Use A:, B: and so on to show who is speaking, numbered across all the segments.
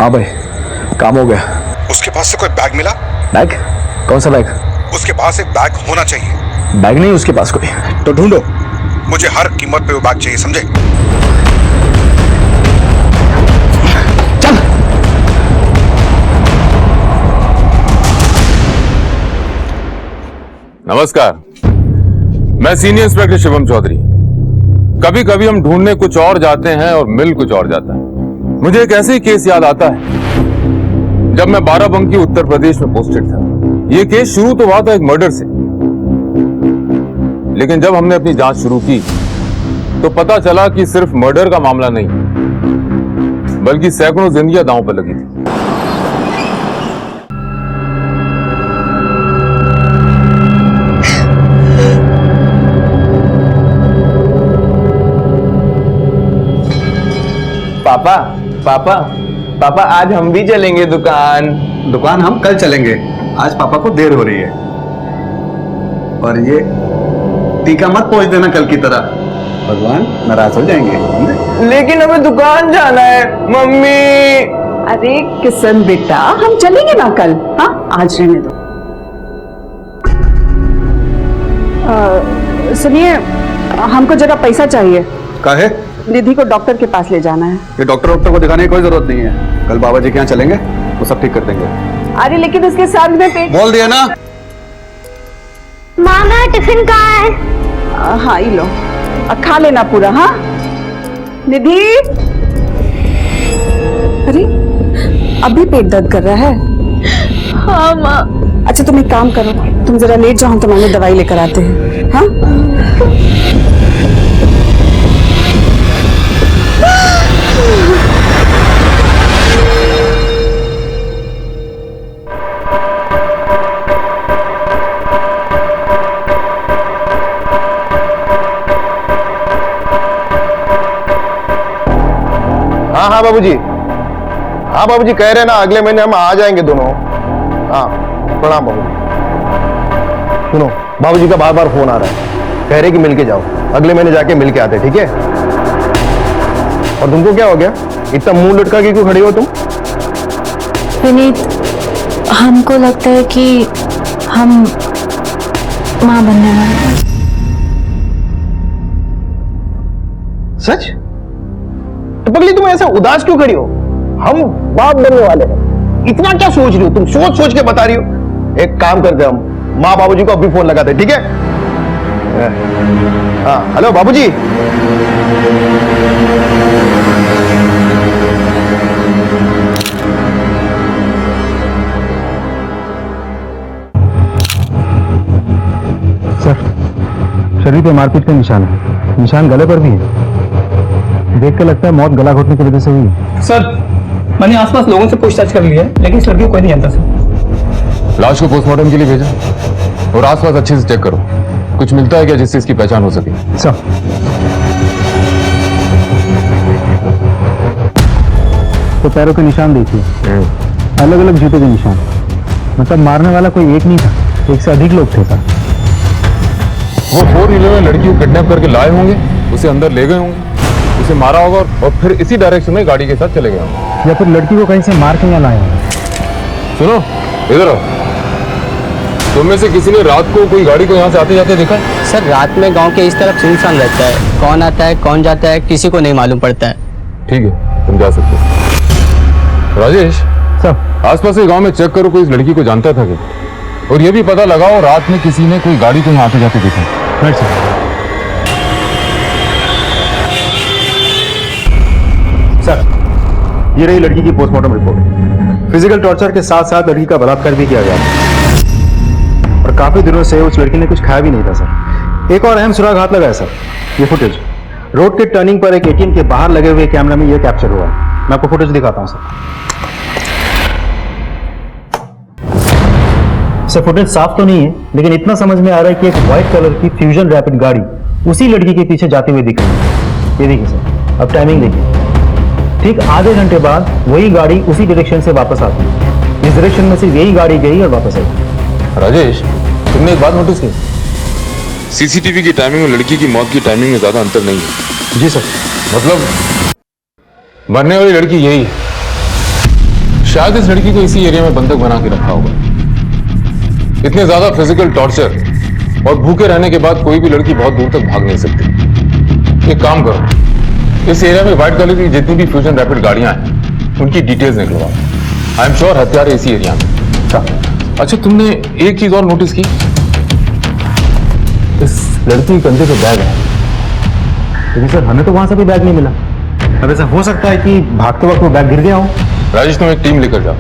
A: हाँ भाई, काम हो गया।
B: उसके पास से कोई बैग मिला?
A: बैग? कौन सा बैग?
B: उसके पास एक बैग होना चाहिए।
A: बैग नहीं उसके पास कोई, तो ढूंढो।
B: मुझे हर कीमत पे वो बैग चाहिए, समझे?
A: चल।
C: नमस्कार, मैं सीनियर इंस्पेक्टर शिवम चौधरी। कभी कभी हम ढूंढने कुछ और जाते हैं और मिल कुछ और जाता है। मुझे एक ऐसे ही केस याद आता है जब मैं बाराबंकी उत्तर प्रदेश में पोस्टेड था। यह केस शुरू तो हुआ था एक मर्डर से, लेकिन जब हमने अपनी जांच शुरू की तो पता चला कि सिर्फ मर्डर का मामला नहीं, बल्कि सैकड़ों जिंदगियां दांव पर लगी थी।
D: पापा पापा पापा, आज हम भी चलेंगे दुकान।
E: दुकान हम कल चलेंगे, आज पापा को देर हो रही है। और ये टीका मत पहुंच देना कल की तरह, भगवान नाराज हो जाएंगे।
D: लेकिन हमें दुकान जाना है मम्मी।
F: अरे किशन बेटा, हम चलेंगे ना कल। हाँ, आज रहने दो। सुनिए, हमको जरा पैसा चाहिए।
E: काहे?
F: निधि को डॉक्टर के पास ले जाना है।
E: ये डॉक्टर को दिखाने की कोई जरूरत नहीं है, कल बाबा जी के यहाँ चलेंगे, वो सब ठीक कर देंगे।
F: अरे लेकिन उसके साथ में पेट।
E: बोल दिया ना।
G: मामा टिफिन कहाँ है?
F: हाँ, ये लो, खा लेना पूरा। हाँ निधि। अरे अभी पेट दर्द कर रहा है?
G: हाँ माँ।
F: अच्छा तुम एक काम करो, तुम जरा लेट जाओ, हम तुम्हारे दवाई लेकर आते हैं। हाँ
D: हाँ बाबूजी, हाँ बाबूजी कह रहे हैं ना अगले महीने हम आ जाएंगे दोनों। हाँ प्रणाम बाबूजी। सुनो, बाबूजी का बार बार फोन आ रहा है, कह रहे कि मिल के जाओ, अगले महीने जाके मिल के आते, ठीक है? और तुमको क्या हो गया, इतना मुंह लटका के क्यों खड़ी हो तुम?
G: विनीत, हमको लगता है कि हम माँ बनने वाले हैं।
D: सच? तो पगली तुम ऐसा उदास क्यों खड़ी हो? हम बाप बनने वाले हैं, इतना क्या सोच रही हो तुम? सोच सोच के बता रही हो। एक काम करते हम, माँ बाबूजी को अभी फोन लगाते, ठीक है? हाँ हेलो बाबूजी।
E: सर, शरीर पे मारपीट का निशान है, निशान गले पर भी है। देख कर लगता है मौत गला घोटने की वजह से हुई है।
H: सर, मैंने आसपास लोगों से पूछताछ कर ली है, लेकिन इस लड़की को कोई नहीं जानता सर।
C: लाश को पोस्टमार्टम के लिए भेजा और आसपास अच्छे से चेक करो, कुछ मिलता है क्या जिससे इसकी पहचान हो सके?
E: सर, तो पैरों के निशान देखिए, अलग अलग जूते के निशान, मतलब मारने वाला कोई एक नहीं था, एक से अधिक लोग थे सर।
C: वो 4 व्हीलर में लड़की को किडनैप करके लाए होंगे, उसे अंदर ले गए होंगे, उसे मारा होगा और फिर इसी डायरेक्शन में गाड़ी के साथ चले गए होंगे।
E: या फिर लड़की को कहीं से मार के यहाँ लाए होंगे।
C: सुनो इधर आओ, तुम में से किसी ने रात को कोई गाड़ी को यहाँ से आते जाते देखा?
H: सर, रात में गांव के इस तरफ सुनसान रहता है, कौन आता है कौन जाता है किसी को नहीं मालूम पड़ता है।
C: ठीक है, तुम जा सकते हो। राजेश
E: सर,
C: आसपास के गांव में चेक करो, कोई इस लड़की को जानता था क्या? और ये भी पता लगाओ रात में किसी ने कोई गाड़ी को यहाँ आते जाते देखा?
E: Right sir. सर, ये रही लड़की की पोस्टमार्टम रिपोर्ट। फिजिकल टॉर्चर के साथ साथ लड़की का बलात्कार भी किया गया था और काफी दिनों से उस लड़की ने कुछ खाया भी नहीं था सर। एक और अहम सुराग हाथ लगा है सर, ये फुटेज रोड के टर्निंग पर एक एटीएम के बाहर लगे हुए कैमरा में ये कैप्चर हुआ है। मैं आपको फुटेज दिखाता हूं सर। फुटेज साफ तो नहीं है, लेकिन इतना समझ में आ रहा है कि एक व्हाइट कलर की फ्यूजन रैपिड गाड़ी उसी लड़की के पीछे जाते हुए दिख रही है। ये देखिए सर, अब टाइमिंग देखिए, ठीक आधे घंटे बाद वही गाड़ी उसी डायरेक्शन से वापस आती है। इस डायरेक्शन में सिर्फ यही गाड़ी गई और वापस आई।
C: राजेश, तुमने एक बात नोटिस की, सीसीटीवी की टाइमिंग और लड़की की मौत की टाइमिंग में ज्यादा अंतर नहीं है।
E: जी सर।
C: मतलब मरने वाली लड़की यही है। शायद इस लड़की को इसी एरिया में बंधक बना के रखा होगा। इतने ज्यादा फिजिकल टॉर्चर और भूखे रहने के बाद कोई भी लड़की बहुत दूर तक भाग नहीं सकती। एक काम करो, इस एरिया में व्हाइट कलर की जितनी भी फ्यूजन रैपिड गाड़ियां हैं उनकी डिटेल्स निकलवाओ। आई एम श्योर हत्यारे इसी एरिया में। अच्छा, तुमने एक चीज और नोटिस की, इस लड़की के कंधे पे बैग है।
E: लेकिन सर हमें तो वहां से भी बैग नहीं मिला। अब ऐसा हो सकता है कि भागते वक्त वो बैग गिर गया हो।
C: राजेश, तुम एक टीम लेकर जाओ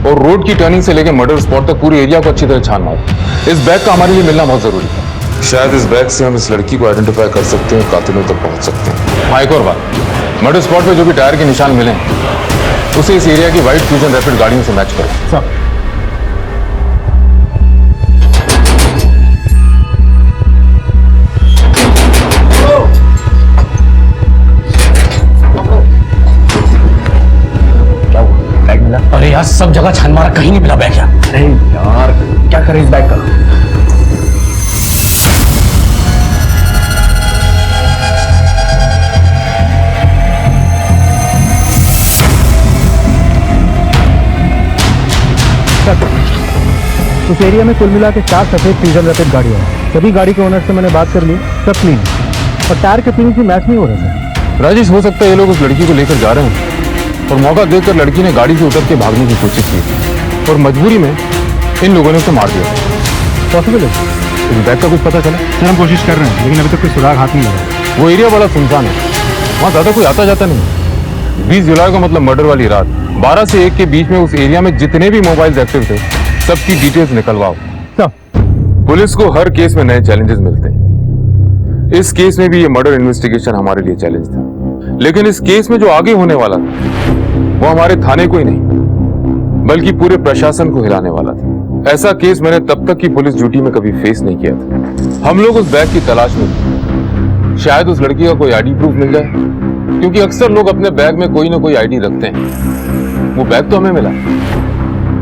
C: और रोड की टर्निंग से लेकर मर्डर स्पॉट तक पूरे एरिया को अच्छी तरह छान मारो। इस बैग का हमारे लिए मिलना बहुत जरूरी है। शायद इस बैग से हम इस लड़की को आइडेंटिफाई कर सकते हैं, कातिलों तक पहुंच सकते हैं। हाँ, एक और बात, मर्डर स्पॉट पे जो भी टायर के निशान मिले उसे इस एरिया की व्हाइट फ्यूजन रैपिड गाड़ियों से मैच करो।
E: सर
H: अरे यार, सब जगह छान मारा, कहीं नहीं मिला बैग यार।
E: नहीं यार, क्या करें इस बैग का। उस एरिया में कुल मिला के 4 सफेद फ्यूजन रैपिड गाड़ियां हैं। सभी गाड़ी के ओनर से मैंने बात कर ली, सब क्लीन और टायर के फिनिश भी मैच नहीं हो रहे थे।
C: राजेश, हो सकता है ये लोग उस लड़की को लेकर जा रहे हैं और मौका देखकर लड़की ने गाड़ी से उतर के भागने की कोशिश की और मजबूरी में इन लोगों ने उसे मार दिया।
E: पॉसिबल है।
C: इस बैग का कुछ पता चला?
E: सर हम कोशिश कर रहे हैं लेकिन अभी तक कोई सुराग हाथ नहीं लगा।
C: वो एरिया बड़ा सुनसान है, वहां ज्यादा कोई आता जाता नहीं। 20 जुलाई को मतलब मर्डर वाली रात 12 से 1 के बीच में उस एरिया में जितने भी मोबाइल एक्टिव थे सबकी डिटेल्स निकलवाओ। पुलिस को हर केस में नए चैलेंजेस मिलते हैं। इस केस में भी ये मर्डर इन्वेस्टिगेशन हमारे लिए चैलेंज था, लेकिन इस केस में जो आगे होने वाला था वो हमारे थाने को ही नहीं बल्कि पूरे प्रशासन को हिलाने वाला था। ऐसा केस मैंने तब तक की पुलिस ड्यूटी में कभी फेस नहीं किया था। हम लोग उस बैग की तलाश में थे। शायद उस लड़की का कोई आईडी प्रूफ मिल जाए, क्योंकि अक्सर लोग अपने बैग में कोई ना कोई आईडी रखते हैं। वो बैग तो हमें मिला,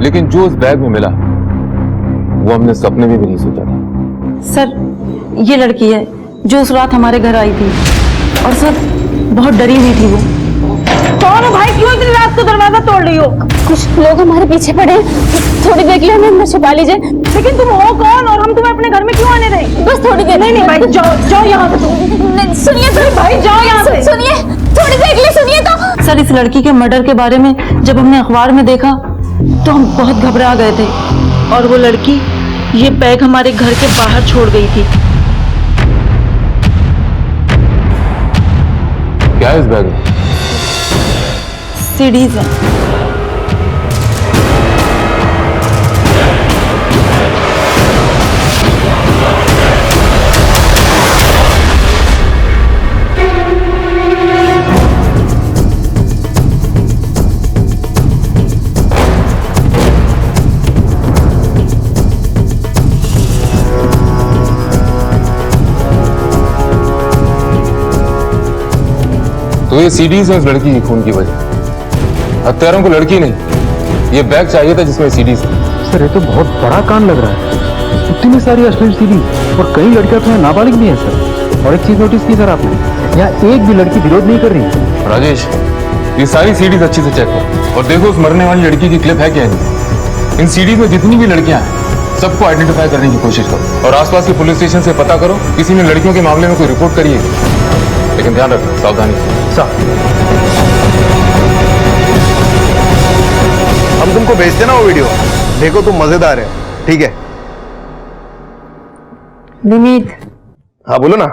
C: लेकिन जो उस बैग में मिला वो हमने सपने में भी नहीं सोचा था।
G: सर, ये लड़की है जो उस रात हमारे घर आई थी और सर बहुत डरी हुई थी वो। कौन हो भाई, क्यों इतनी रात को दरवाजा तोड़ रही हो?
I: कुछ लोग हमारे पीछे पड़े, थोड़ी देर के लिए हमें अंदर छुपा लीजिए।
G: लेकिन तुम हो कौन और हम तुम्हें अपने घर में क्यों आने दें?
I: बस थोड़ी देर।
G: नहीं भाई, जाओ यहाँ से।
I: सुनिए तो
G: भाई, जाओ यहाँ से।
I: सुनिए, थोड़ी देर के लिए सुनिए तो।
G: सर, इस लड़की के मर्डर के बारे में जब हमने अखबार में देखा तो हम बहुत घबरा गए थे और वो लड़की ये बैग हमारे घर के बाहर छोड़ गई थी।
C: क्या है इस बैग में?
G: सीडीज है।
C: तो ये सीडीज है उस लड़की की खून की वजह। हत्यारों को लड़की नहीं, ये बैग चाहिए था जिसमें सीडीज थी।
E: सर ये तो बहुत बड़ा कांड लग रहा है। इतनी सारी अश्लील सीडी और कई लड़कियां तो नाबालिग भी हैं सर। और एक चीज नोटिस की सर आपने, यहाँ एक भी लड़की विरोध नहीं कर रही।
C: राजेश, ये सारी सीडीज अच्छी से चेक करो और देखो उस मरने वाली लड़की की क्लिप है क्या नहीं। इन सीडीज में जितनी भी लड़कियां हैं सबको आइडेंटिफाई करने की कोशिश करो और आसपास के पुलिस स्टेशन से पता करो किसी ने लड़कियों के मामले में कोई रिपोर्ट करी है। लेकिन ध्यान रखना, सावधानी से।
D: हम तुमको भेजते ना वो वीडियो, देखो तुम मजेदार है। ठीक है,
G: विनीत,
D: हाँ बोलो ना।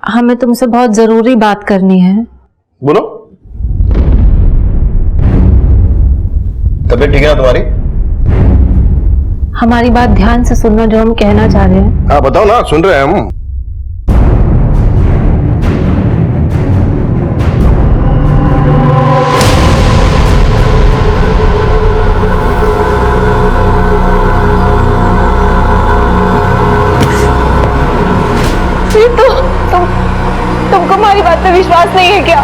G: हमें तुमसे बहुत जरूरी बात करनी है।
D: बोलो। तबीयत ठीक है ना तुम्हारी?
G: हमारी बात ध्यान से सुनना जो हम कहना चाह रहे हैं।
D: हाँ बताओ ना, सुन रहे हैं हम।
G: तुमको हमारी बात पे विश्वास नहीं है क्या?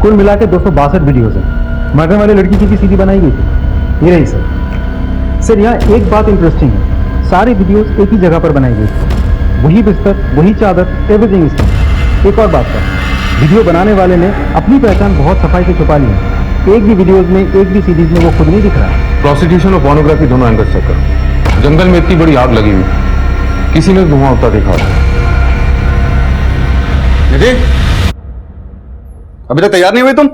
E: कुल मिला के 262 वीडियोस हैं। मरने वाली लड़की की भी सीडी बनाई गई थी। ये रही सर। सर यहाँ एक बात इंटरेस्टिंग है, सारी वीडियोस एक ही जगह पर बनाई गई थी, वही बिस्तर, वही चादर, एवरीथिंग इज सेम। एक और बात सर, वीडियो बनाने वाले ने अपनी पहचान बहुत सफाई से छुपा ली है। एक भी वीडियोस में, एक भी सीरीज में वो खुद नहीं दिख रहा है।
C: प्रोस्टिट्यूशन और पोर्नोग्राफी दोनों एंगल चेक करो। जंगल में इतनी बड़ी आग लगी हुई, किसी ने धुआं उठता देखा होगा।
A: निधि, अभी तक तैयार नहीं हुई तुम?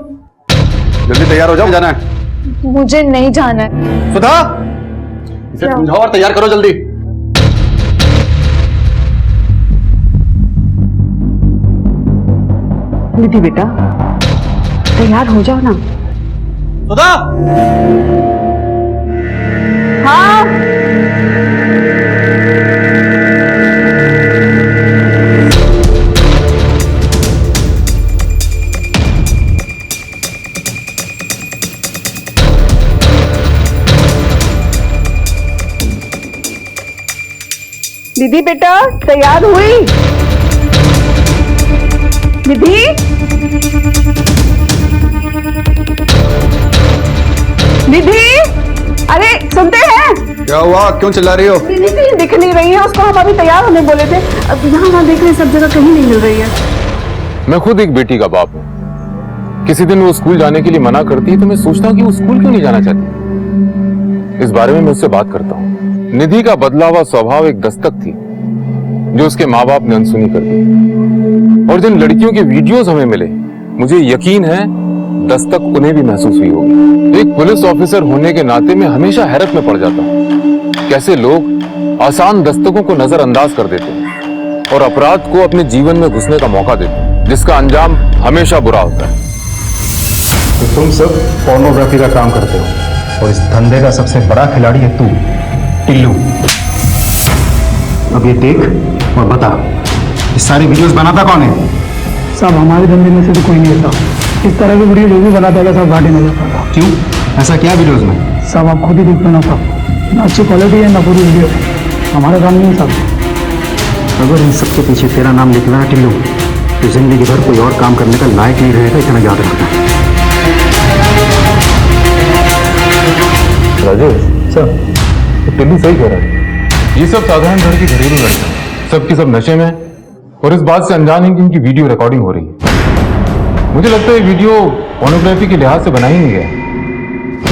A: जल्दी तैयार हो जाओ, जाना है।
I: मुझे नहीं जाना है।
A: सुधा, इसे समझाओ और तैयार करो जल्दी।
F: निधि बेटा, तैयार हो जाओ ना।
A: सुधा,
F: हाँ निधि बेटा, तैयार हुई? निधि, निधि, अरे सुनते हैं?
A: क्या हुआ? क्यों चिल्ला रही हो?
F: निधि कहीं दिख नहीं रही है। उसको हम अभी तैयार होने बोले थे, अब यहाँ वहाँ देख रहे, सब जगह कहीं नहीं मिल रही है।
C: मैं खुद एक बेटी का बाप हूं। किसी दिन वो स्कूल जाने के लिए मना करती है तो मैं सोचता हूं कि वो स्कूल क्यों नहीं जाना चाहती। इस बारे में मैं उससे बात करता हूं। निधि का बदला हुआ स्वभाव एक दस्तक थी जो उसके माँ बाप ने अनसुनी कर दी, और जिन लड़कियों के वीडियोस हमें मिले, मुझे यकीन है दस्तक उन्हें भी महसूस हुई होगी। एक पुलिस ऑफिसर होने के नाते मैं हमेशा हैरत में पड़ जाता हूँ कैसे लोग आसान दस्तकों को नजरअंदाज कर देते हैं और अपराध को अपने जीवन में घुसने का मौका देते हैं, जिसका अंजाम हमेशा बुरा होता है।
E: तो तुम सब पोर्नोग्राफी का काम करते हो और इस धंधे का सबसे बड़ा खिलाड़ी है तू, टिल्लू। अब ये देख और बता, ये सारी वीडियोस बनाता कौन है?
J: सब हमारे धंधे में से तो कोई नहीं था। इस तरह की वीडियो जो भी बनाता है सब घाटे में जाता था।
E: क्यों? ऐसा क्या वीडियोस में?
J: सब आप खुद ही देख लेना सब, ना अच्छी क्वालिटी है ना पूरी वीडियो। हमारा काम नहीं सब।
E: अगर इन सब के पीछे तेरा नाम लिखना है टिल्लू, तो जिंदगी भर कोई और काम करने का लायक नहीं रहेगा, इतना याद रखना।
C: राजेश सर, टिल्लू सही कह रहा है। ये सब साधारण घर की घरेलू लड़कियां, सबकी सब नशे में और इस बात से अनजान है कि इनकी वीडियो रिकॉर्डिंग हो रही है। मुझे लगता है ये वीडियो पोर्नोग्राफी के लिहाज से बना ही नहीं गया।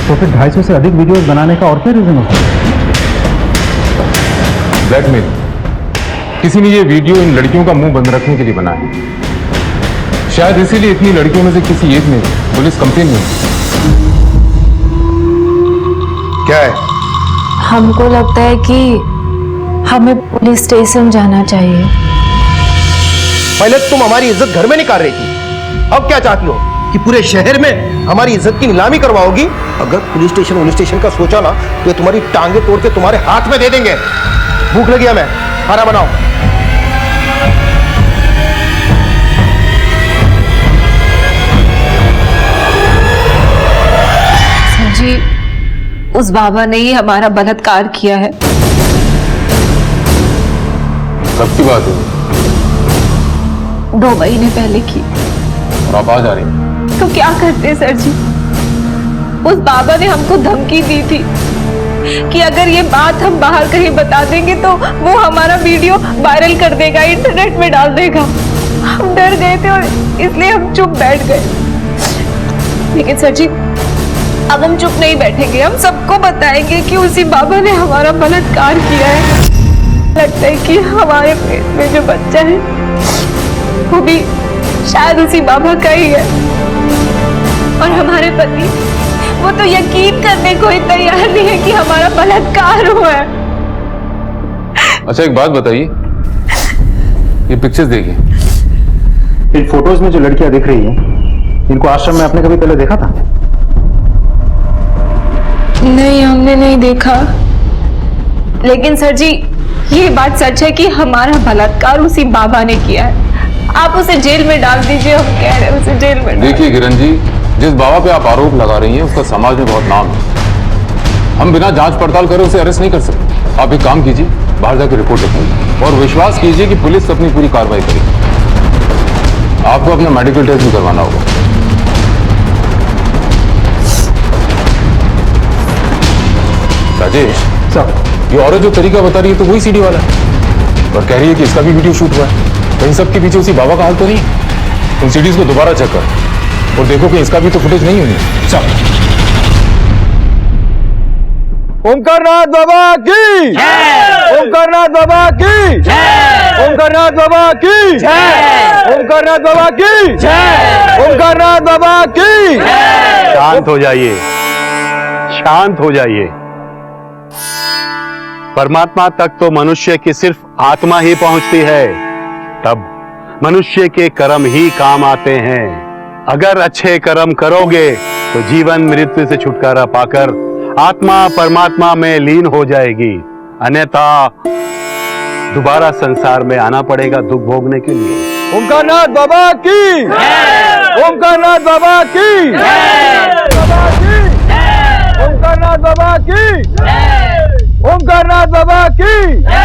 E: तो फिर 250 से अधिक वीडियोस बनाने का और क्या रीजन होता है?
C: ब्लैकमेल। किसी ने ये वीडियो इन लड़कियों का मुंह बंद रखने के लिए बनाया है। शायद इसीलिए इतनी लड़कियों में से किसी एक ने पुलिस कंप्लेन नहीं की।
D: क्या है?
G: हमको लगता है कि हमें पुलिस स्टेशन जाना चाहिए।
D: पहले तुम हमारी इज्जत घर में निकाल रही थी, अब क्या चाहती हो कि पूरे शहर में हमारी इज्जत की नीलामी करवाओगी? अगर पुलिस स्टेशन का सोचा ना तो ये तुम्हारी टांगे तोड़ के तुम्हारे हाथ में दे देंगे। भूख लगी हमें, खाना बनाओ।
G: सर जी, उस बाबा ने ही हमारा बलात्कार किया है।
C: कब की बात है?
G: 2 महीने पहले की।
C: और आप आ जा रही हैं?
G: तो क्या करते सर जी? उस बाबा ने हमको धमकी दी थी कि अगर ये बात हम बाहर कहीं बता देंगे तो वो हमारा वीडियो वायरल कर देगा, इंटरनेट में डाल देगा। हम डर गए थे और इसलिए हम चुप बैठ गए। लेकिन सर जी, अब हम चुप नहीं बैठेंगे, हम सबको बताएंगे कि उसी बाबा ने हमारा बलात्कार किया है। लगता है कि हमारे पेट में जो बच्चा है वो भी शायद उसी बाबा का ही है। और हमारे पति, वो तो यकीन करने को ही तैयार नहीं है कि हमारा बलात्कार हुआ है।
C: अच्छा एक बात बताइए, ये पिक्चर्स देखिए।
E: इन फोटोज में जो लड़कियां दिख रही हैं, इनको आश्रम में आपने कभी पहले देखा था?
G: नहीं, हमने नहीं देखा। लेकिन सर जी, ये बात सच है कि हमारा बलात्कार उसी बाबा ने किया है। आप उसे जेल में डाल दीजिए, हम कह रहे हैं उसे जेल में।
C: देखिए किरण जी, जिस बाबा पे आप आरोप लगा रही हैं उसका समाज में बहुत नाम है। हम बिना जांच पड़ताल करे उसे अरेस्ट नहीं कर सकते। आप एक काम कीजिए, बाहर जाकर रिपोर्ट लिखाइए और विश्वास कीजिए कि पुलिस अपनी पूरी कार्रवाई करेगी। आपको अपना मेडिकल टेस्ट भी करवाना होगा। राजेश,
E: सर
C: ये औरत जो तरीका बता रही है तो वही सीडी वाला है और कह रही है कि इसका भी वीडियो शूट हुआ है। तो इन सब के पीछे उसी बाबा का हाल तो नहीं है? उन सीडीज को दोबारा चेक कर और देखो कि इसका भी तो फुटेज नहीं हुई है।
E: सर ओमकारनाथ बाबा की जय, ओमकारनाथ बाबा की जय, ओमकारनाथ बाबा की जय, ओमकारनाथ बाबा की जय, ओमकारनाथ बाबा की जय।
A: शांत हो जाइए, शांत हो जाइए। परमात्मा तक तो मनुष्य की सिर्फ आत्मा ही पहुंचती है, तब मनुष्य के कर्म ही काम आते हैं। अगर अच्छे कर्म करोगे तो जीवन मृत्यु से छुटकारा पाकर आत्मा परमात्मा में लीन हो जाएगी, अन्यथा दोबारा संसार में आना पड़ेगा दुख भोगने के लिए।
E: ओमकारनाथ बाबा की जय, ओमकारनाथ बाबा की जय, बाबा की जय, ओमकारनाथ बाबा की जय, ओमकारनाथ बाबा की जय।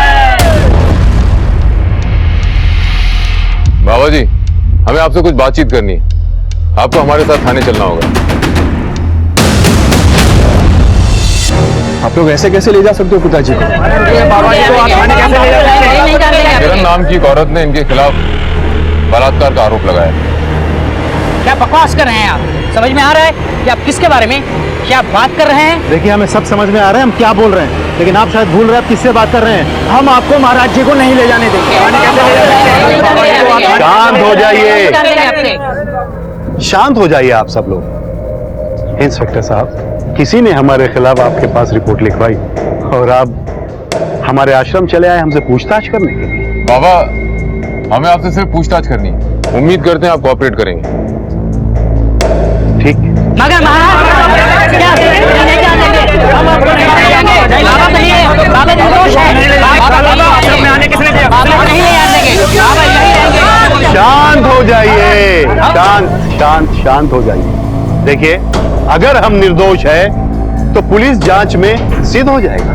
C: बाबा जी, हमें आपसे कुछ बातचीत करनी है। आपको हमारे साथ थाने चलना होगा।
E: आप लोग ऐसे कैसे ले जा सकते हो पिताजी को?
C: किरण नाम की एक औरत ने इनके खिलाफ बलात्कार का आरोप लगाया।
H: क्या बकवास कर रहे हैं आप? समझ में आ रहा है कि आप किसके बारे में क्या बात कर रहे हैं?
E: देखिए, हमें सब समझ में आ रहा है हम क्या बोल रहे हैं, लेकिन आप शायद भूल रहे हैं आप किससे बात कर रहे हैं। हम आपको महाराज जी को नहीं ले जाने देंगे।
A: शांत हो जाइए, शांत हो जाइए आप सब लोग। इंस्पेक्टर साहब, किसी ने हमारे खिलाफ आपके पास रिपोर्ट लिखवाई और आप हमारे आश्रम चले आए हमसे पूछताछ करने के लिए।
C: बाबा, हमें आपसे सिर्फ पूछताछ करनी है। उम्मीद करते हैं आप कोऑपरेट करेंगे।
A: ठीक,
H: मगर महाराज क्या हम आपको नहीं देंगे। बाबा नहीं है, बाबा निर्दोष है। आश्रम में आने किसने दिया? बाबा नहीं आने, बाबा यही रहेंगे।
A: शांत हो जाइए, शांत शांत शांत हो जाइए। देखिए, अगर हम निर्दोष है तो पुलिस जांच में सिद्ध हो जाएगा।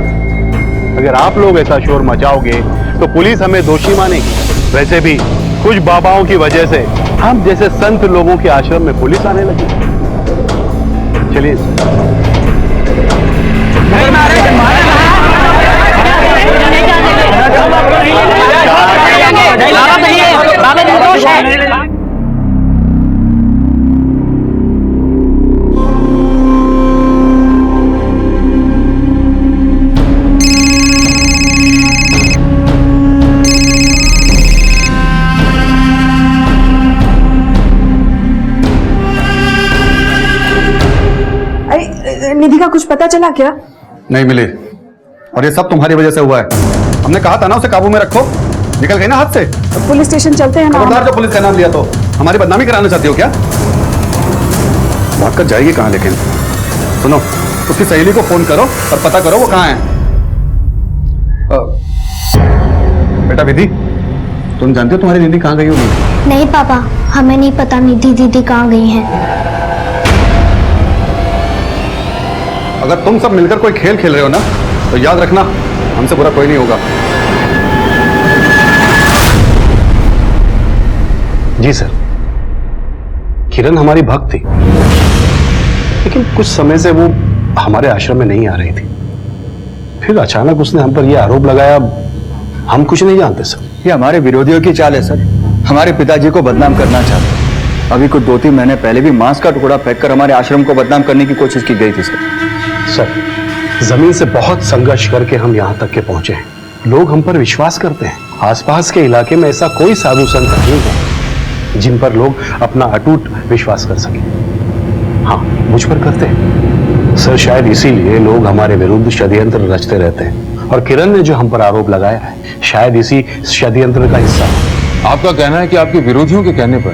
A: अगर आप लोग ऐसा शोर मचाओगे तो पुलिस हमें दोषी मानेगी। वैसे भी कुछ बाबाओं की वजह से हम जैसे संत लोगों के आश्रम में पुलिस आने लगी। चलिए,
H: बाबा निर्दोष है।
F: निधि का कुछ पता चला क्या?
A: नहीं मिली, और ये सब तुम्हारी वजह से हुआ है। हमने कहा था ना उसे काबू में रखो, निकल गई ना हाथ से।
F: पुलिस स्टेशन चलते हैं ना।
A: खबरदार, जो पुलिस का नाम लिया तो हमारी बदनामी कराना चाहती हो क्या? भाग कर जाएगी कहाँ? लेकिन सुनो, उसकी सहेली को फोन करो और पता करो वो कहाँ है। बेटा विधि, तुम जानते हो तुम्हारी दीदी कहाँ गई होगी?
I: नहीं पापा, हमें नहीं पता निधि दीदी कहाँ गई हैं।
A: अगर तुम सब मिलकर कोई खेल खेल रहे हो ना, तो याद रखना हमसे बुरा कोई नहीं होगा। जी सर, किरण हमारी भक्त थी, लेकिन कुछ समय से वो हमारे आश्रम में नहीं आ रही थी। फिर अचानक उसने हम पर यह आरोप लगाया। हम कुछ नहीं जानते सर।
E: ये हमारे विरोधियों की चाल है सर, हमारे पिताजी को बदनाम करना चाहते हैं। अभी कुछ 2-3 महीने पहले भी मांस का टुकड़ा फेंककर हमारे आश्रम को बदनाम करने की कोशिश की गई थी
A: सर, जमीन से बहुत संघर्ष करके हम यहाँ तक के पहुंचे हैं। लोग हम पर विश्वास करते हैं। आसपास के इलाके में ऐसा कोई साधु संत नहीं है जिन पर लोग अपना अटूट विश्वास कर सके। हाँ, मुझ पर करते हैं सर। शायद इसीलिए लोग हमारे विरुद्ध षड्यंत्र रचते रहते हैं, और किरण ने जो हम पर आरोप लगाया है, शायद इसी षड्यंत्र का हिस्सा है।
C: आपका कहना है कि आपके विरोधियों के कहने पर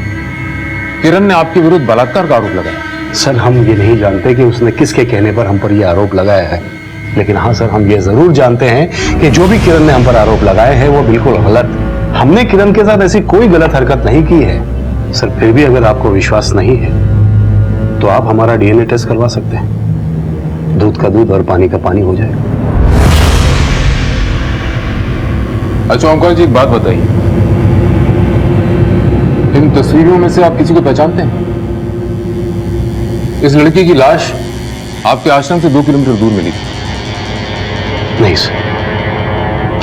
C: किरण ने आपके विरुद्ध बलात्कार का आरोप लगाया?
A: सर, हम ये नहीं जानते कि उसने किसके कहने पर हम पर यह आरोप लगाया है, लेकिन हाँ सर, हम ये जरूर जानते हैं कि जो भी किरण ने हम पर आरोप लगाए हैं वो बिल्कुल गलत। हमने किरण के साथ ऐसी कोई गलत हरकत नहीं की है। सर, फिर भी अगर आपको विश्वास नहीं है तो आप हमारा डीएनए टेस्ट करवा सकते हैं। दूध का दूध और पानी का पानी हो जाएगा।
C: अच्छा ओंकार जी, एक बात बताइए, इन तस्वीरों में से आप किसी को पहचानते हैं? इस लड़की की लाश आपके आश्रम से 2 किलोमीटर दूर मिली थी।
A: नहीं सर,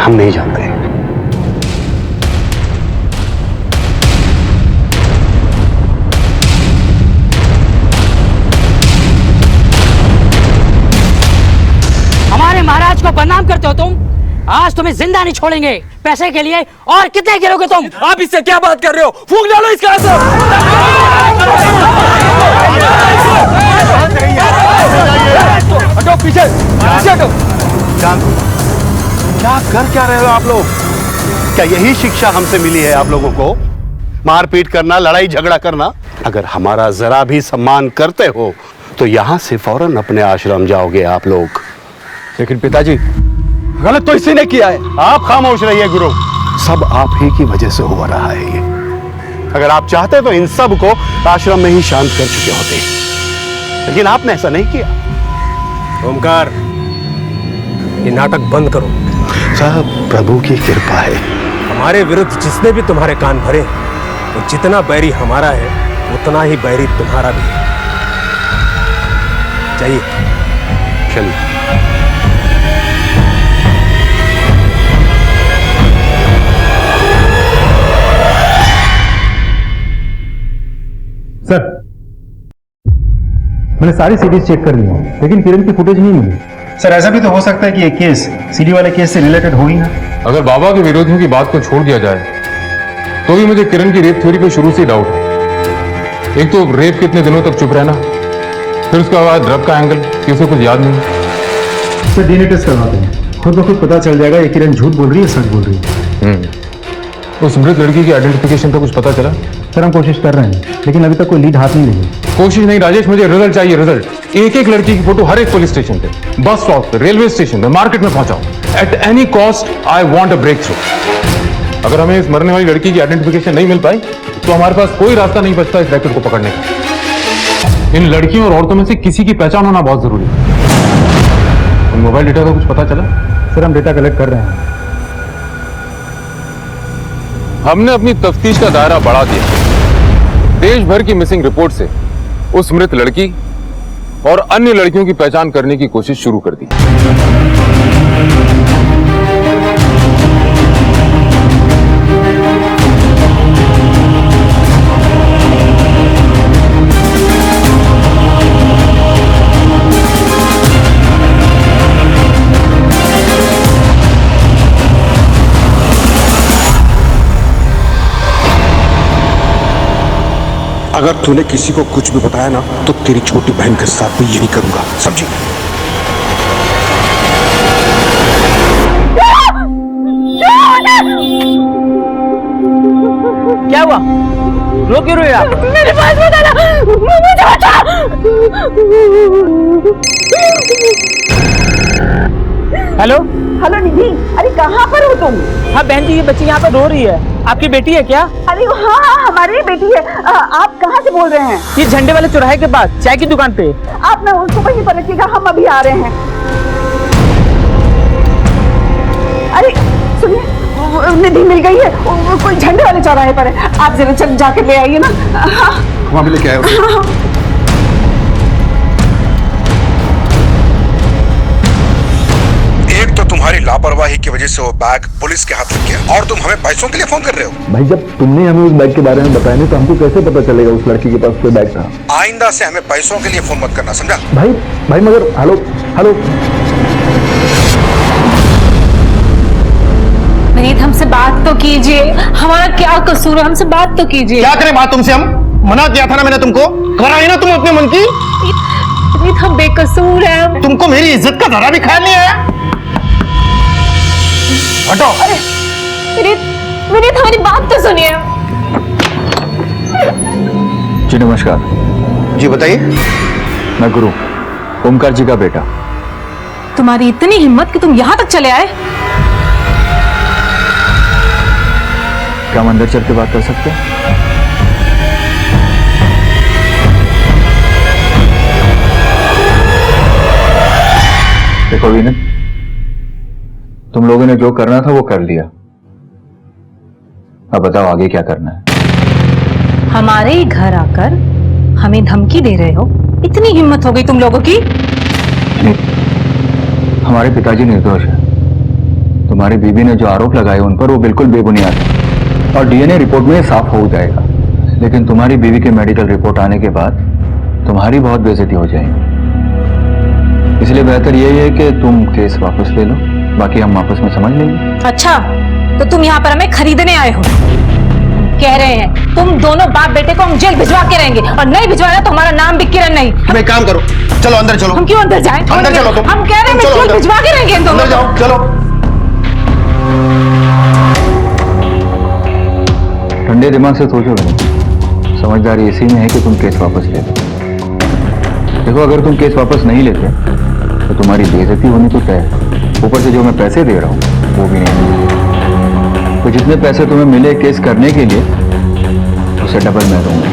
A: हम नहीं जानते।
H: हमारे महाराज को बदनाम करते हो तुम। आज तुम्हें जिंदा नहीं छोड़ेंगे। पैसे के लिए और कितने गिरोगे तुम?
K: आप इससे क्या बात कर रहे हो? फूंक डालो इसका असर। हटो पीछे, पीछे हटो।
A: क्या कर क्या रहे हो आप लोग? क्या यही शिक्षा हमसे मिली है आप लोगों को? मारपीट करना, लड़ाई झगड़ा करना? अगर हमारा जरा भी सम्मान करते हो तो यहां से फौरन अपने आश्रम जाओगे आप लोग।
D: लेकिन पिताजी, गलत तो इसी ने किया है।
A: आप खामोश रहिए गुरु, सब आप ही की वजह से हो रहा है ये। अगर आप चाहते तो इन सब को आश्रम में ही शांत कर चुके होते, लेकिन आपने ऐसा नहीं किया।
K: ओमकार, ये नाटक बंद करो।
A: सब प्रभु की कृपा है।
K: हमारे विरुद्ध जिसने भी तुम्हारे कान भरे, वो जितना बैरी हमारा है उतना ही बैरी तुम्हारा भी है। चाहिए
A: चलिए।
E: सर, मैंने सारी सीडीज चेक कर ली हैं, लेकिन किरण की फुटेज नहीं मिली। सर, ऐसा भी तो हो सकता है कि ये केस सीडी वाले केस से रिलेटेड हो ही ना।
C: अगर बाबा के विरोधियों की बात को छोड़ दिया जाए तो भी मुझे किरण की रेप थ्योरी पे शुरू से डाउट है। एक तो रेप कितने दिनों तक चुप रहना, फिर उसके बाद ड्रग का एंगल कि उसे कुछ याद नहीं।
E: सर, डीएनए टेस्ट करवाते हैं, खुद ब खुद पता चल जाएगा ये किरण झूठ बोल रही है सच बोल रही है।
C: उस मृत लड़की की आइडेंटिफिकेशन का कुछ पता चला?
E: सर, हम कोशिश कर रहे हैं, लेकिन अभी तक कोई लीड हाथ नहीं लगी।
C: कोशिश नहीं राजेश, मुझे रिजल्ट चाहिए, रिजल्ट। एक एक लड़की की फोटो हर एक पुलिस स्टेशन पे, बस स्टॉप पे, रेलवे स्टेशन पे, मार्केट में पहुंचाओ। At any cost I want a breakthrough. अगर हमें इस मरने वाली लड़की की आइडेंटिफिकेशन नहीं मिल पाई तो हमारे पास कोई रास्ता नहीं बचता इस रैकेट को पकड़ने का। इन लड़कियों और औरतों में से किसी की पहचान होना बहुत जरूरी है। उन मोबाइल डेटा का कुछ पता चला?
E: सर, हम डेटा कलेक्ट कर रहे हैं।
C: हमने अपनी तफ्तीश का दायरा बढ़ा दिया। देश भर की मिसिंग रिपोर्ट से उस मृत लड़की और अन्य लड़कियों की पहचान करने की कोशिश शुरू कर दी।
B: अगर तूने किसी को कुछ भी बताया ना तो तेरी छोटी बहन के साथ भी यही करूंगा, समझी?
H: क्या हुआ? रो क्यों रहे आप? मेरे पास बताना, मुझे बता। हेलो
F: हेलो निधि, अरे कहाँ पर हो तुम?
H: हाँ बहन जी, ये बच्ची यहाँ पर रो रही है। आपकी बेटी है क्या?
F: अरे हाँ हाँ, हमारी ही बेटी है। आप कहाँ से बोल रहे हैं?
H: ये झंडे वाले चौराहे के पास चाय की दुकान पे।
F: आप ना उसको वहीं पर रखिएगा, हम अभी आ रहे हैं। अरे सुनिए, निधि मिल गई है, वो कोई झंडे वाले चौराहे पर है। आप जरा चल जाकर ले आइए ना। हाँ
B: वहां भी लेके आए। एक तो तुम्हारी लापरवाही की वजह से वो बैग पुलिस के हाथ लग गया और तुम हमें पैसों के लिए फोन कर रहे हो।
D: भाई, जब तुमने हमें उस बैग के बारे में बताया नहीं तो हमको कैसे पता चलेगा उस लड़की के पास कोई बैग था?
B: आइंदा से हमें पैसों के लिए फोन मत करना, समझा?
D: भाई मगर हेलो हेलो।
G: विनीत, हमसे बात तो कीजिए। हमारा क्या कसूर है? हमसे बात तो कीजिए।
D: क्या करें बात तुमसे? हम मना किया था ना मैंने तुमको, कराई ना तुम अपने मन की।
G: विनीत, हम बेकसूर हैं।
D: तुमको मेरी इज्जत का जरा भी ख्याल नहीं आया? हटो।
G: विनीत, हमारी बात तो सुनिए।
E: जी नमस्कार।
D: जी बताइए।
E: मैं गुरु, ओमकार जी का बेटा।
G: तुम्हारी इतनी हिम्मत कि तुम यहाँ तक चले आए?
E: क्या हम अंदर चल के बात कर सकते हैं? देखो विनीत, तुम लोगों ने जो करना था वो कर लिया। अब बताओ आगे क्या करना है?
G: हमारे ही घर आकर हमें धमकी दे रहे हो? इतनी हिम्मत हो गई तुम लोगों की?
E: हमारे पिताजी निर्दोष है। तुम्हारी बीवी ने जो आरोप लगाए उन पर वो बिल्कुल बेबुनियाद है और डीएनए रिपोर्ट में साफ हो जाएगा। लेकिन तुम्हारी बीवी के मेडिकल रिपोर्ट आने के बाद तुम्हारी बहुत बेइज्जती हो जाएगी। इसलिए बेहतर यही है कि तुम केस वापस ले लो, बाकी हम आपस में समझ लेंगे।
G: अच्छा, तो तुम यहाँ पर हमें खरीदने आए हो? कह रहे हैं तुम दोनों बाप बेटे को हम जेल भिजवा के रहेंगे, और नहीं भिजवाया तो हमारा नाम भी किरण नहीं।
D: तुम एक काम करो, चलो अंदर चलो।
G: हम क्यों अंदर जाएं?
D: अंदर चलो तुम।
G: हम कह रहे हैं
D: चलो
G: जेल
D: अंदर।
G: भिजवा के रहेंगे इन दोनों
D: अंदर जाओ, चलो।
E: ठंडे दिमाग से सोचो बेटा, समझदारी इसी में है कि तुम केस वापस ले लो। देखो, अगर तुम केस वापस नहीं लेते तो तुम्हारी बेइज्जती होनी तो तय है, ऊपर से जो मैं पैसे दे रहा हूँ वो भी नहीं। तो जितने पैसे तुम्हें मिले केस करने के लिए उससे डबल मैं दूंगा।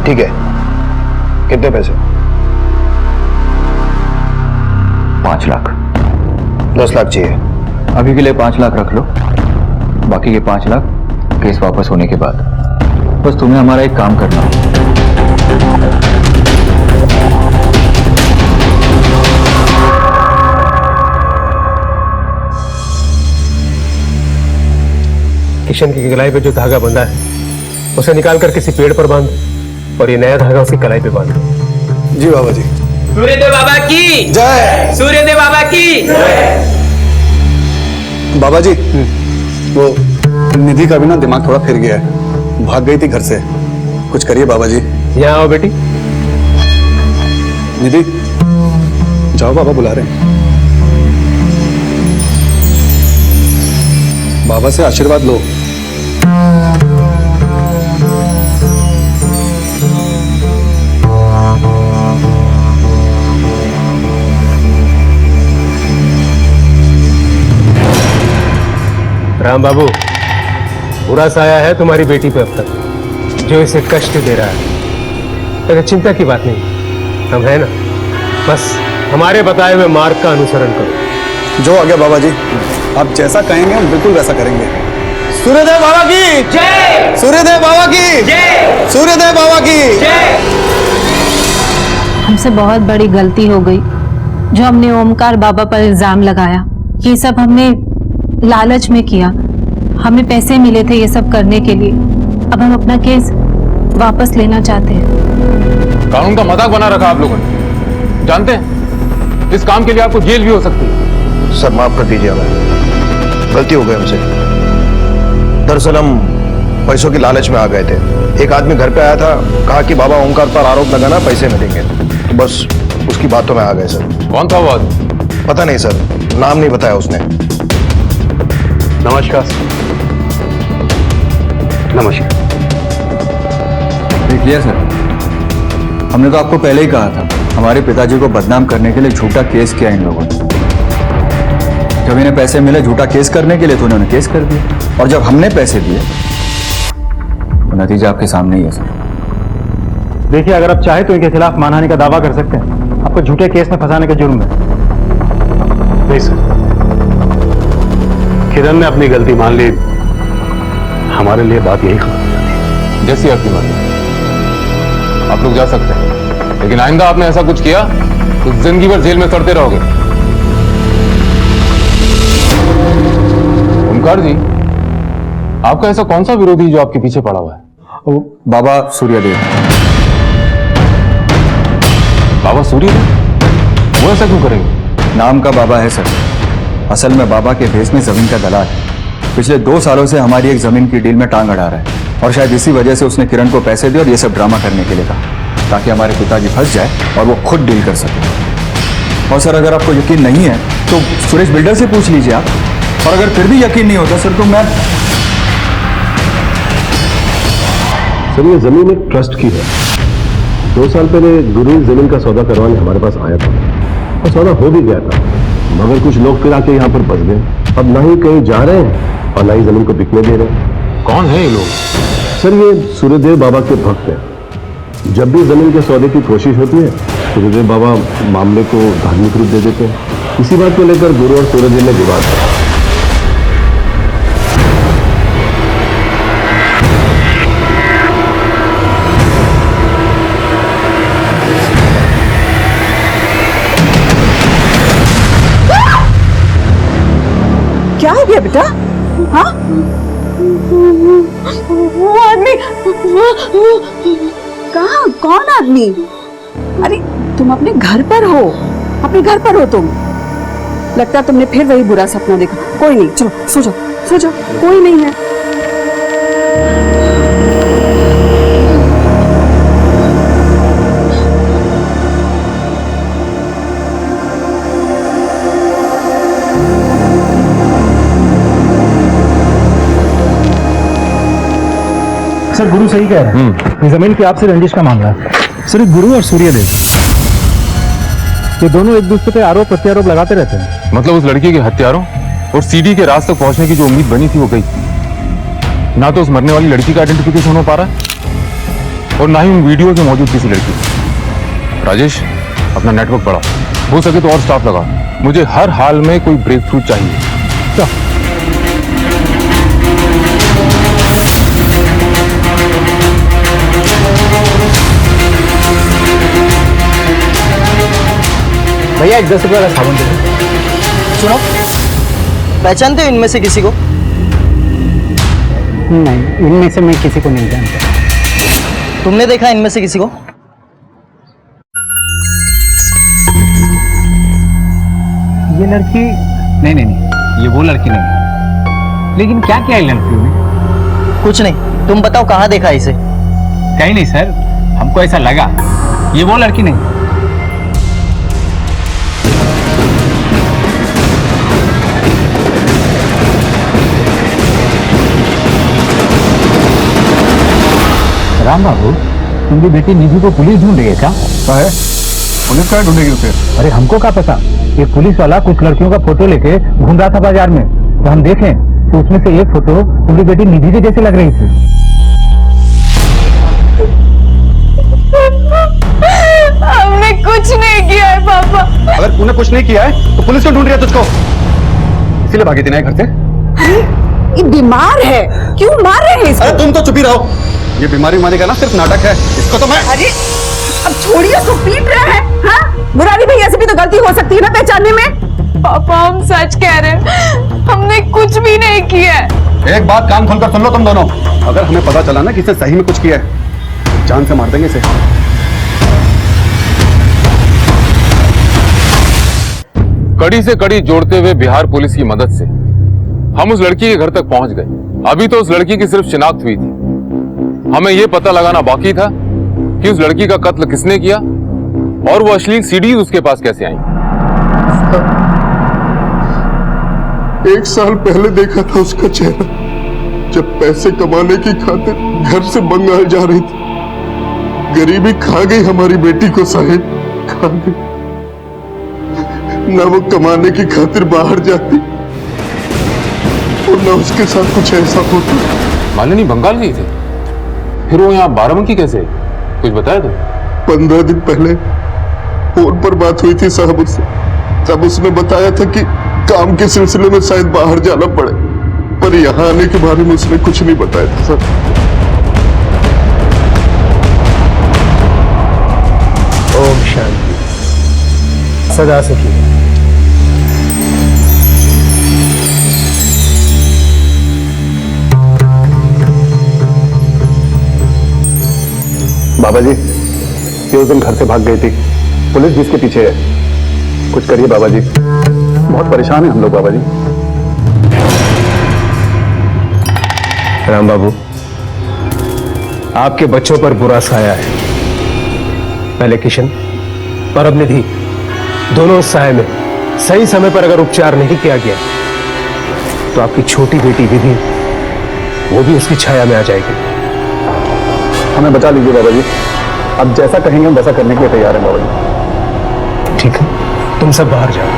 D: ठीक है, कितने पैसे?
E: 5 लाख।
D: 10 लाख चाहिए।
E: अभी के लिए 5 लाख रख लो, बाकी के 5 लाख केस वापस होने के बाद। बस तुम्हें हमारा एक काम करना है।
K: किशन की कलाई पे जो धागा बंधा है उसे निकालकर किसी पेड़ पर बांध, और ये नया धागा उसकी कलाई पे बांध।
D: जी बाबा जी।
H: सूर्यदेव बाबा की
D: जय।
H: सूर्यदेव बाबा की जय।
A: बाबा जी, वो निधि का भी ना दिमाग थोड़ा फिर गया है, भाग गई थी घर से। कुछ करिए बाबा जी।
K: यहाँ आओ बेटी।
A: निधि, जाओ, बाबा बुला रहे हैं। बाबा से आशीर्वाद लो।
K: राम बाबू, बुरा साया है तुम्हारी बेटी पे अब तक, जो इसे कष्ट दे रहा है। अगर चिंता की बात नहीं, हम है ना, बस हमारे बताए हुए मार्ग का अनुसरण करो।
A: जो आ गया बाबा जी, आप जैसा कहेंगे हम बिल्कुल वैसा करेंगे।
D: सूर्यदेव बाबा की
H: जय।
D: सूर्यदेव बाबा की
H: जय।
D: सूर्यदेव बाबा की
H: जय।
G: हमसे बहुत बड़ी गलती हो गई जो हमने ओमकार बाबा पर इल्जाम लगाया। ये सब हमने लालच में किया, हमें पैसे मिले थे ये सब करने के लिए। अब हम अपना केस वापस लेना चाहते हैं।
C: कानून का मजाक बना रखा आप लोगों ने। जानते हैं इस काम के लिए आपको जेल भी हो सकती है।
D: सर माफ कर दीजिए, हमें गलती हो गई हमसे। दरअसल हम पैसों की लालच में आ गए थे। एक आदमी घर पे आया था, कहा कि बाबा ओमकार पर आरोप लगाना, पैसे मिलेंगे। तो बस उसकी बातों में आ गए सर।
C: कौन था वो आदमी?
D: पता नहीं सर, नाम नहीं बताया उसने।
A: नमस्कार। नमस्कार।
E: देखिए सर, हमने तो आपको पहले ही कहा था, हमारे पिताजी को बदनाम करने के लिए झूठा केस किया इन लोगों ने। जब इन्हें पैसे मिले झूठा केस करने के लिए तो उन्होंने केस कर दिया, और जब हमने पैसे दिए तो नतीजा आपके सामने ही है सर।
J: देखिए, अगर आप चाहे तो इनके खिलाफ मानहानि का दावा कर सकते हैं। आपको झूठे केस में फंसाने का जुर्म है।
A: नहीं सर, किरण ने अपनी गलती मान ली, हमारे लिए बात यही खत्म हो जाती।
C: जैसी आपकी मर्जी, आप लोग जा सकते हैं, लेकिन आइंदा आपने ऐसा कुछ किया तो जिंदगी भर जेल में सड़ते रहोगे। ओमकार जी, आपका ऐसा कौन सा विरोधी जो आपके पीछे पड़ा हुआ है?
E: बाबा सूर्यदेव।
C: बाबा सूर्यदेव? वो ऐसा क्यों करेंगे?
E: नाम का बाबा है सर, असल में बाबा के भेस में जमीन का दलाल है। पिछले 2 सालों से हमारी एक जमीन की डील में टांग अड़ा रहा है, और शायद इसी वजह से उसने किरण को पैसे दिए और ये सब ड्रामा करने के लिए कहा, ताकि हमारे पिताजी फंस जाए और वो खुद डील कर सके। और सर, अगर आपको यकीन नहीं है तो सुरेश बिल्डर से पूछ लीजिए आप, और अगर फिर भी यकीन नहीं होता सर तो मैं।
A: सर, ये जमीन एक ट्रस्ट की है। 2 साल पहले गुरु जमीन का सौदा करवाने हमारे पास आया था, और सौदा हो भी गया था, मगर कुछ लोग फिर आके यहाँ पर बस गए। अब ना ही कहीं जा रहे हैं और ना ही जमीन को बिकने दे रहे हैं।
C: कौन है ये लोग?
A: सर, ये सूर्यदेव बाबा के भक्त हैं। जब भी जमीन के सौदे की कोशिश होती है, सूर्यदेव बाबा मामले को धार्मिक रूप दे देते हैं। इसी बात को लेकर गुरु और सूर्यदेव में विवाद है।
F: किया बेटा? हाँ, वो आदमी कहाँ? कौन आदमी? अरे तुम अपने घर पर हो, अपने घर पर हो तुम। लगता है तुमने फिर वही बुरा सपना देखा। कोई नहीं, चलो सो जाओ, सो जाओ, कोई नहीं है।
E: सर गुरु सही कह रहे हैं, जमीन की आपसे रंजिश का मामला है। सर गुरु और सूर्यदेव ये दोनों एक दूसरे पे आरोप प्रत्यारोप लगाते रहते हैं।
C: मतलब उस लड़की के हत्यारों और सीडी के राज तक पहुंचने की जो उम्मीद बनी थी वो गई। ना तो उस मरने वाली लड़की का आइडेंटिफिकेशन हो पा रहा है और ना ही उन वीडियो में मौजूद किसी लड़की। राजेश, अपना नेटवर्क बढ़ाओ, हो सके तो और स्टाफ लगाओ। मुझे हर हाल में कोई ब्रेक थ्रू चाहिए।
K: भैया 10 रुपये का साबुन दे दो।
H: सुनो, पहचानते हो इनमें से किसी को?
J: नहीं, इनमें से मैं किसी को नहीं जानता।
H: तुमने देखा इनमें से किसी को?
K: ये लड़की नहीं नहीं नहीं, ये वो लड़की नहीं। लेकिन क्या किया है लड़की ने?
H: कुछ नहीं, तुम बताओ कहाँ देखा इसे?
K: कहीं नहीं सर, हमको ऐसा लगा ये वो लड़की नहीं। राम बाबू, तुम्हारी बेटी निधि को पुलिस ढूंढ रही है क्या?
E: है पुलिस क्या ढूंढेगी उसे?
K: अरे हमको क्या पता, ये पुलिस वाला कुछ लड़कियों का फोटो लेके घूम रहा था बाजार में, तो हम देखें तो उसमें से एक फोटो तुम्हारी बेटी निधि के जैसे लग रही थी।
G: हमने कुछ नहीं किया है पापा।
A: अगर तूने कुछ नहीं किया है तो पुलिस क्यों ढूंढ रही है तुझको? इसीलिए भागी थी ना घर से?
F: अरे ये बीमार है, क्यों मार रहे हैं इसको?
A: अरे तुम तो चुप ही रहो। ये बीमारी माने का ना सिर्फ नाटक है, इसको तो मैं।
F: अरे अब छोड़िए, उसको पीट रहे हैं। हाँ, मुरारी भैया से भी तो गलती हो सकती है ना पहचानने में।
G: पापा हम सच कह रहे हैं, हमने कुछ भी नहीं किया है।
A: एक बात कान खोलकर सुन लो तुम दोनों, अगर हमें पता चला ना कि इसने सही में कुछ किया है, जान से मार देंगे इसे।
C: कड़ी से कड़ी जोड़ते हुए बिहार पुलिस की मदद से हम उस लड़की के घर तक पहुंच गए। अभी तो उस लड़की की सिर्फ शिनाख्त हुई थी, हमें यह पता लगाना बाकी था कि उस लड़की का कत्ल किसने किया और वो अश्लील सीडीज उसके पास कैसे आई।
L: 1 साल पहले देखा था उसका चेहरा, जब पैसे कमाने की खातिर घर से बंगाल जा रही थी। गरीबी खा गई हमारी बेटी को साहिब, खा गई। ना वो कमाने की खातिर बाहर जाती और ना उसके साथ कुछ ऐसा होता।
C: मालिनी बंगाल गई थी, फिर वो यहाँ बाराबंकी कैसे? कुछ बताया तुम?
L: 15 दिन पहले फोन पर बात हुई थी साहब उससे, तब उसने बताया था कि काम के सिलसिले में शायद बाहर जाना पड़े, पर यहाँ आने के बारे में उसने कुछ नहीं बताया था सर।
K: ओम शांति, सदा सुखी।
A: बाबा जी, ये उस दिन घर से भाग गई थी, पुलिस जिसके पीछे है। कुछ करिए बाबा जी, बहुत परेशान है हम लोग बाबा जी।
K: राम बाबू, आपके बच्चों पर बुरा साया है। पहले किशन और अब निधि, दोनों उस साये में सही समय पर अगर उपचार नहीं किया गया तो आपकी छोटी बेटी विधि वो भी उसकी छाया में आ जाएगी।
A: हमें बचा लीजिए बाबा जी, अब जैसा कहेंगे हम वैसा करने के लिए तैयार हैं बाबा जी।
K: ठीक है, तुम सब बाहर जाओ,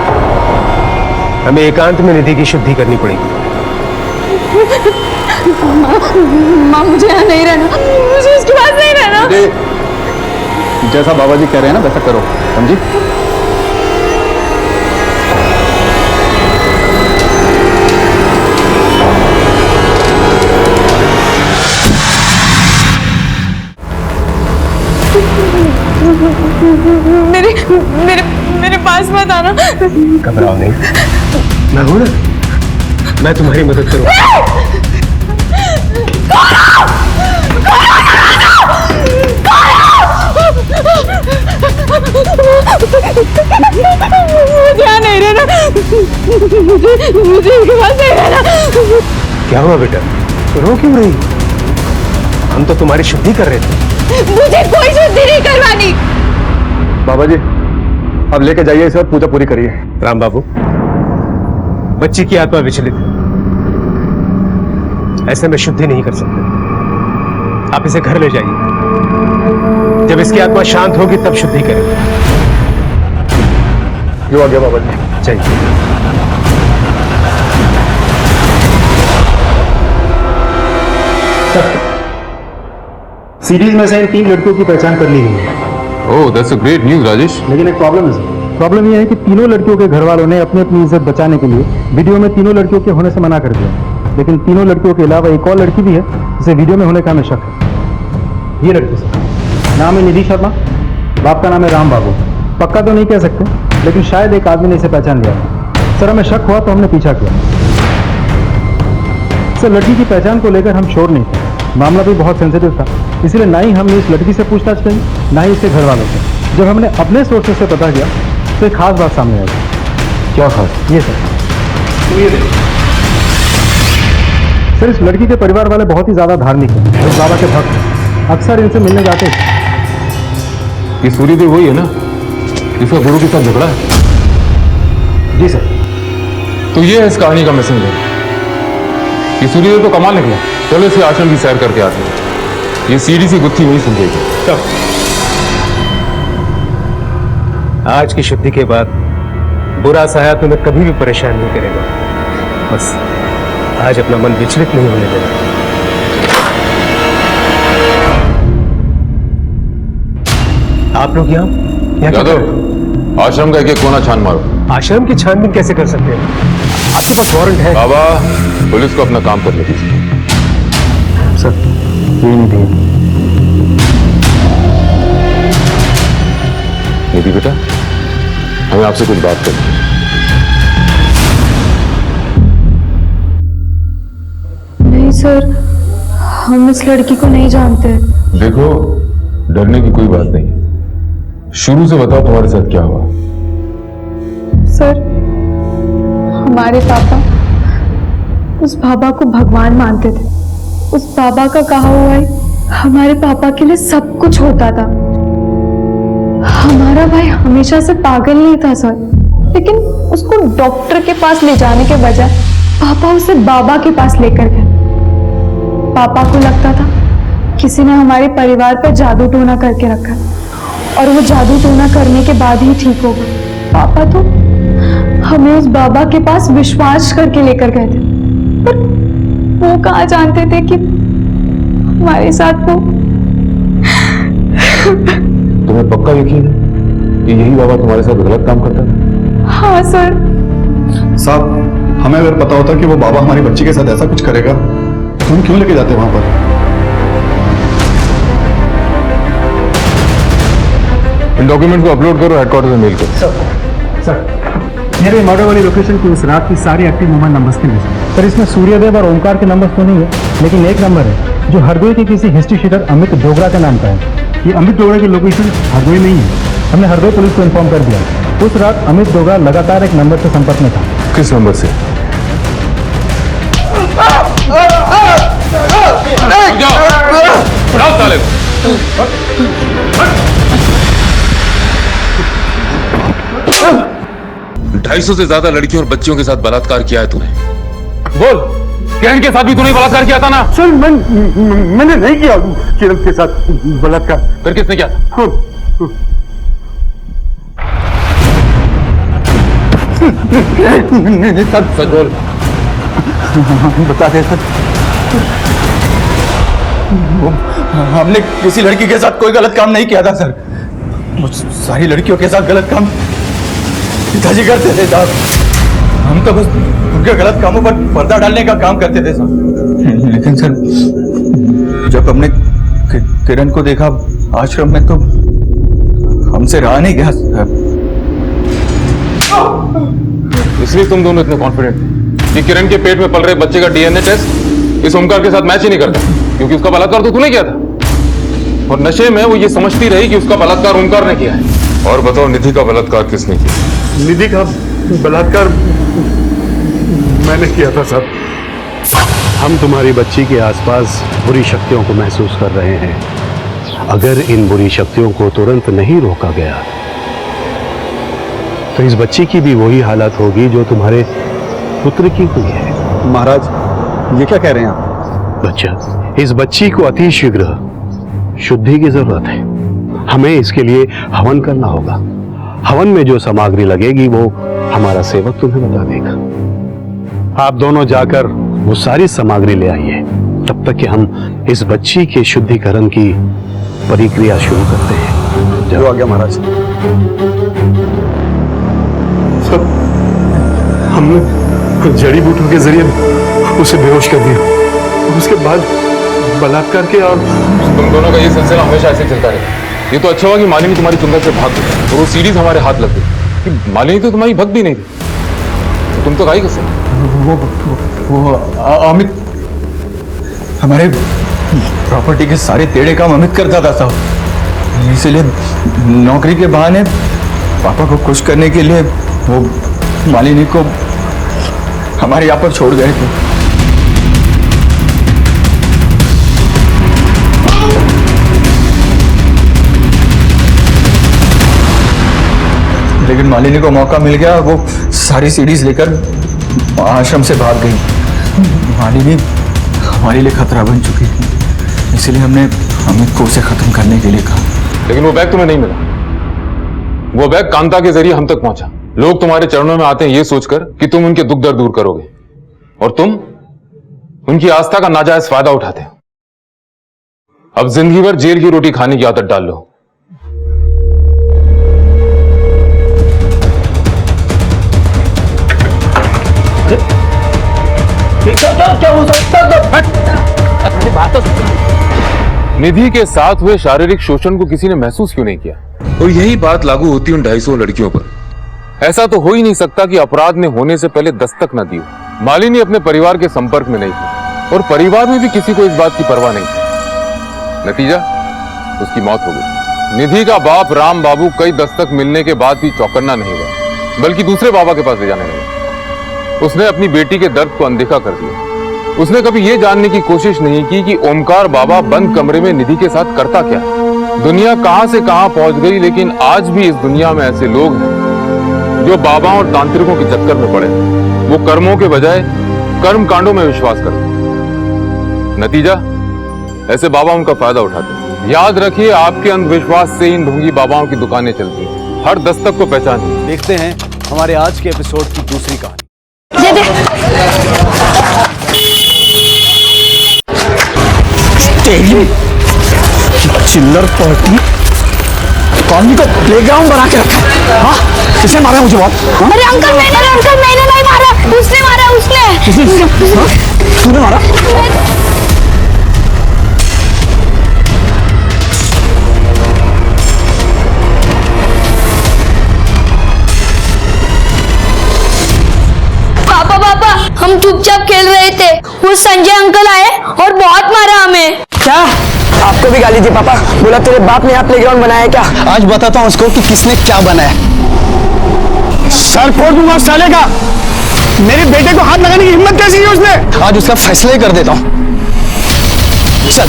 K: हमें एकांत में निधि की शुद्धि करनी पड़ेगी।
G: माँ मुझे यहाँ नहीं रहना, मुझे उसके पास नहीं रहना।
A: जैसा बाबा जी कह रहे हैं ना वैसा करो, समझी?
G: मेरे मेरे मेरे पास मत आना।
K: घबराओ नहीं, मैं हूं ना। मैं तुम्हारी मदद करूंगा।
G: ध्यान नहीं रहना, मुझे इनके पास नहीं रहना।
K: क्या हुआ बेटा, रो क्यों रही? हम तो तुम्हारी शुद्धि कर रहे थे।
G: मुझे कोई शुद्धि नहीं करवानी।
D: बाबा जी अब लेके जाइए इसे और पूजा पूरी करिए।
K: राम बाबू, बच्ची की आत्मा विचलित है, ऐसे में शुद्धि नहीं कर सकते। आप इसे घर ले जाइए, जब इसकी आत्मा शांत होगी तब शुद्धि करेंगे।
D: जो आ गया बाबा जी,
K: चाहिए।
E: सीरीज में से इन 3 लड़कियों की पहचान कर ली गई है।
C: Oh, that's a great news Rajesh.
E: लेकिन एक प्रॉब्लम है सर। प्रॉब्लम यह है कि तीनों लड़कियों के घर वालों ने अपनी अपनी इज्जत बचाने के लिए वीडियो में तीनों लड़कियों के होने से मना कर दिया। लेकिन तीनों लड़कियों के अलावा एक और लड़की भी है जिसे वीडियो में होने का हमें शक है। ये लड़की सर, नाम है निधि शर्मा, बाप का नाम है राम बाबू। पक्का तो नहीं कह सकते, लेकिन शायद एक आदमी ने इसे पहचान लिया था। सर हमें शक हुआ तो हमने पीछा किया। सर लड़की की पहचान को लेकर हम श्योर नहीं थे, मामला भी बहुत सेंसिटिव था, इसलिए ना ही हमने इस लड़की से पूछताछ करी, ना ही इसके घर वालों से। जब हमने अपने सोर्सेस से पता किया तो एक खास बात सामने आई।
D: क्या खास?
E: ये सर इस लड़की के परिवार वाले बहुत ही ज्यादा धार्मिक हैं, इस बाबा के भक्त हैं, अक्सर इनसे मिलने जाते हैं।
C: ये सूर्यदेव वही है ना जिसका गुरु के साथ झगड़ा है?
E: जी सर।
C: तो ये है इस कहानी का मैसेंजर। ये सूर्यदेव तो कमाल निकला। चलो इसे आश्रम की सैर करके आते हैं। ये सीढ़ी सी गुत्थी नहीं सुलझेगी।
K: आज की शुद्धि के बाद बुरा साया तुम्हें कभी भी परेशान नहीं करेगा। बस आज अपना मन विचलित नहीं होने देना। आप लोग यहाँ क्या कर रहे हो?
C: आश्रम का एक कोना छान मारो।
K: आश्रम की छानबीन कैसे कर सकते हैं? आपके पास वारंट है?
C: बाबा, पुलिस को अपना काम करने दीजिए।
E: सर ये नहीं थी।
C: निधि बेटा, हमें आपसे कुछ बात करनी है।
G: नहीं सर, हम इस लड़की को नहीं जानते।
C: देखो, डरने की कोई बात नहीं है। शुरू से बताओ तुम्हारे साथ क्या हुआ।
G: सर, हमारे पापा उस बाबा को भगवान मानते थे। उस बाबा का कहा हुआ है हमारे पापा के लिए सब कुछ होता था। हमारा भाई हमेशा से पागल नहीं था सर, लेकिन उसको डॉक्टर के पास ले जाने के बजाय पापा उसे बाबा के पास लेकर गए। पापा को लगता था किसी ने हमारे परिवार पर जादू टोना करके रखा और वो जादू टोना करने के बाद ही ठीक होगा। पापा तो हमें उस बाबा के पास विश्वास करके लेकर गए थे, पर वो कहाँ जानते थे कि हमारे साथ वो।
C: तुम्हें पक्का यकीन है कि यही बाबा तुम्हारे साथ गलत काम करता था?
G: हाँ सर।
E: साहब हमें अगर पता होता कि वो बाबा हमारी बच्ची के साथ ऐसा कुछ करेगा तो हम क्यों लेके जाते वहां पर?
C: इन डॉक्यूमेंट को अपलोड करो, हेडक्वार्टर में मेल करो।
E: सर मेरे मर्डर वाली लोकेशन की उस रात की सारी एक्टिव मोबाइल नंबर्स की लिस्ट। सर इसमें सूर्यदेव और ओमकार के नंबर्स तो नहीं है, लेकिन एक नंबर है जो हरदोई के किसी हिस्ट्री शीटर अमित डोगरा के नाम का है। ये अमित डोगरा की लोकेशन हरदोई में ही है। हमने हरदोई पुलिस को इन्फॉर्म कर दिया। उस रात अमित डोगरा लगातार एक नंबर से संपर्क में था।
C: किस नंबर से? साले 250 से ज्यादा लड़कियों और बच्चियों के साथ बलात्कार किया है तूने। बोल, किरण के साथ भी तूने बलात्कार किया था ना?
E: सर मैंने नहीं किया किरण के साथ बलात्कार।
C: फिर किसने किया? सच बोल।
E: बता दे सर, हमने किसी लड़की के साथ कोई गलत काम नहीं किया था सर। सारी लड़कियों के साथ गलत काम पिताजी करते थे साहब। हम तो बस उनके गलत कामों पर पर्दा डालने का काम करते थे साहब। लेकिन सर जब हमने किरण को देखा आश्रम में तो हमसे रहा नहीं गया।
C: इसलिए तुम दोनों इतने कॉन्फिडेंट थे। कि किरण के पेट में पल रहे बच्चे का डीएनए टेस्ट इस ओमकार के साथ मैच ही नहीं करता, क्योंकि उसका बलात्कार तो तूने किया था। और नशे में वो ये समझती रही कि उसका बलात्कार ओमकार ने किया है। और बताओ, निधि का बलात्कार किसने किया?
A: निधि का बलात्कार मैंने किया था सर। हम तुम्हारी बच्ची के आसपास बुरी शक्तियों को महसूस कर रहे हैं। अगर इन बुरी शक्तियों को तुरंत नहीं रोका गया तो इस बच्ची की भी वही हालत होगी जो तुम्हारे पुत्र की हुई है।
E: महाराज, ये क्या कह रहे हैं आप?
A: बच्चा, इस बच्ची को अति शीघ्र शुद्धि की जरूरत है। हमें इसके लिए हवन करना होगा। हवन में जो सामग्री लगेगी वो हमारा सेवक तुम्हें बता देगा। आप दोनों जाकर वो सारी सामग्री ले आइए, तब तक कि हम इस बच्ची के शुद्धिकरण की प्रक्रिया शुरू करते हैं।
E: जो आ गया महाराज।
A: सर, हमने जड़ी बूटियों के जरिए उसे बेहोश कर दिया। उसके बाद बलात्कार किया और
C: तुम दोनों का ये सिलसिला हमेशा ऐसे चलता रहे। ये तो अच्छा हुआ कि मालिनी तुम्हारी चुंगल से भाग गई और वो सीरीज हमारे हाथ लग गई। कि मालिनी तो तुम्हारी भक्त भी नहीं थी, तो तुम तो गाई कैसे?
E: वो अमित हमारे प्रॉपर्टी के सारे टेढ़े काम अमित करता था साहब, इसलिए नौकरी के बहाने पापा को खुश करने के लिए वो मालिनी को हमारे यहाँ पर छोड़ गए थे। लेकिन मालिनी को मौका मिल गया, वो सारी सीडीज लेकर आश्रम से भाग गई। मालिनी हमारे लिए खतरा बन चुकी थी, इसलिए हमने अमित को उसे खत्म करने के लिए कहा।
C: लेकिन वो बैग तुम्हें नहीं मिला। वो बैग कांता के जरिए हम तक पहुंचा। लोग तुम्हारे चरणों में आते हैं ये सोचकर कि तुम उनके दुख दर्द दूर करोगे, और तुम उनकी आस्था का नाजायज फायदा उठाते हो। अब जिंदगी भर जेल की रोटी खाने की आदत डाल लो।
H: क्या हो सकता?
C: निधि के साथ हुए शारीरिक शोषण को किसी ने महसूस क्यों नहीं किया? और यही बात लागू होती उन 250 लड़कियों पर। ऐसा तो हो ही नहीं सकता कि अपराध ने होने से पहले दस्तक न दी हो। मालिनी अपने परिवार के संपर्क में नहीं थी और परिवार में भी किसी को इस बात की परवाह नहीं थी। नतीजा, उसकी मौत हो गई। निधि का बाप राम बाबू कई दस्तक मिलने के बाद भी चौकन्ना नहीं हुआ, बल्कि दूसरे बाबा के पास ले जाने लगा। उसने अपनी बेटी के दर्द को अनदेखा कर दिया। उसने कभी यह जानने की कोशिश नहीं की कि ओमकार बाबा बंद कमरे में निधि के साथ करता क्या है। दुनिया कहां से कहां पहुंच गई, लेकिन आज भी इस दुनिया में ऐसे लोग हैं जो बाबाओं और तांत्रिकों के चक्कर में पड़े। वो कर्मों के बजाय कर्म कांडों में विश्वास करते। नतीजा, ऐसे बाबा उनका फायदा उठाते। याद रखिए, आपके अंधविश्वास से इन ढोंगी बाबाओं की दुकानें चलती हैं। हर दस्तक को पहचानिए।
M: देखते हैं हमारे आज के एपिसोड की दूसरी कहानी।
J: चिल्लर पार्टी कॉलोनी को प्लेग्राउंड बना के रखा है। हाँ, किसने मारा मुझे? बहुत
I: अरे अंकल मैंने नहीं मारा, उसने मारा। उसने
J: तूने मारा?
I: पापा हम चुपचाप खेल रहे थे, वो संजय अंकल आए और बहुत मारा हमें।
J: क्या आपको भी गाली दी? पापा बोला तेरे बाप ने यहाँ प्लेग्राउंड बनाया क्या? आज बताता हूँ उसको कि किसने क्या बनाया। सर फोड़ दूंगा साले का। मेरे बेटे को हाथ लगाने की हिम्मत कैसी की उसने? आज उसका फैसला ही कर देता हूँ। चल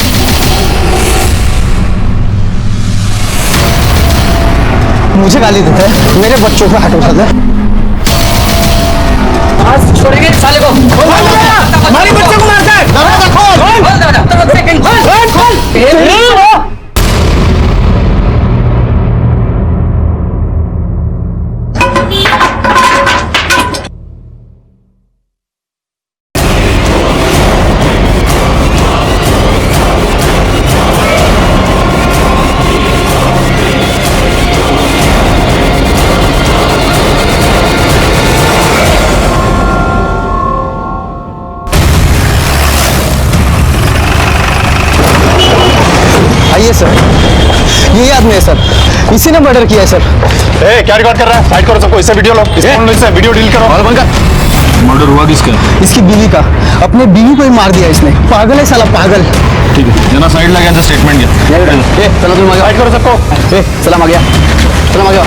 J: मुझे गाली देता है, मेरे बच्चों को हाथ उठाता है। आज छोड़ेंगे साले को। हमारे बच्चे को मारता है। दरवाजा खोल। आइए सर, यही आदमी है सर, इसी ने मर्डर किया है सर।
E: क्या रिकॉर्ड कर रहा है? साइड करो सबको, इससे वीडियो लो, इस फोन से वीडियो डिलीट करो। और बंद कर।
J: मर्डर हुआ किसका? इसकी बीवी का। अपने बीवी को ही मार दिया इसने। पागल है साला, पागल। ठीक है, जना साइड लगा जा, स्टेटमेंट दिया। चलो तुम आगे फाइट करो सबको। सलाम आ गया, सलाम आ गया।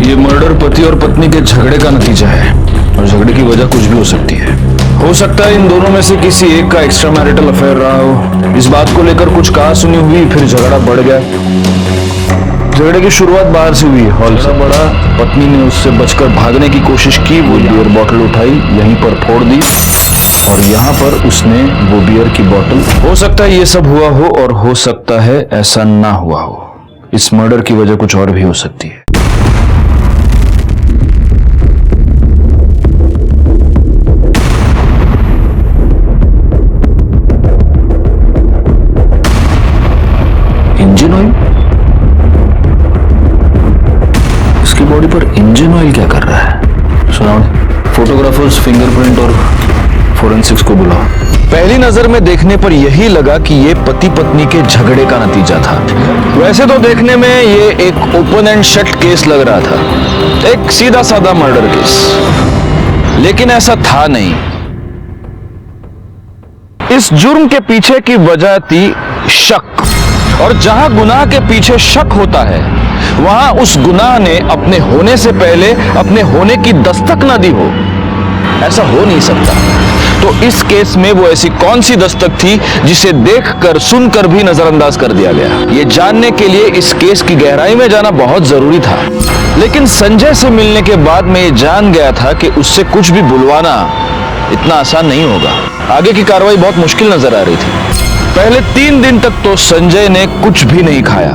D: ये मर्डर पति और पत्नी के झगड़े का नतीजा है और झगड़े की वजह कुछ भी हो सकती है। हो सकता है इन दोनों में से किसी एक का एक्स्ट्रा मैरिटल अफेयर रहा हो। इस बात को लेकर कुछ कहा सुनी हुई, फिर झगड़ा बढ़ गया। झगड़े की शुरुआत बाहर से हुई, हॉल से बढ़ा। पत्नी ने उससे बचकर भागने की कोशिश की, वो बियर बॉटल उठाई, यहीं पर फोड़ दी और यहाँ पर उसने वो बियर की बॉटल। हो सकता है ये सब हुआ हो और हो सकता है ऐसा ना हुआ हो। इस मर्डर की वजह कुछ और भी हो सकती है। Engine oil? इसकी बॉडी पर इंजन ऑयल क्या कर रहा है? सुनाओ। फोटोग्राफर्स, फिंगरप्रिंट और फोरेंसिक्स को बुलाओ। पहली नजर में देखने पर यही लगा कि ये पति पत्नी के झगड़े का नतीजा था। वैसे तो देखने में ये एक ओपन एंड शट केस लग रहा था, एक सीधा साधा मर्डर केस, लेकिन ऐसा था नहीं। इस जुर्म के पीछे की वजह थी शक, और जहां गुनाह के पीछे शक होता है वहां उस गुनाह ने अपने होने से पहले अपने होने की दस्तक ना दी हो। ऐसा हो नहीं सकता। तो इस केस में वो ऐसी कौन सी दस्तक थी जिसे देखकर सुनकर भी नजरअंदाज कर दिया गया? ये जानने के लिए इस केस की गहराई में जाना बहुत जरूरी था। लेकिन संजय से मिलने के बाद मैं ये जान गया था कि उससे कुछ भी बुलवाना इतना आसान नहीं होगा। आगे की कार्रवाई बहुत मुश्किल नजर आ रही थी। पहले 3 दिन तक तो संजय ने कुछ भी नहीं खाया,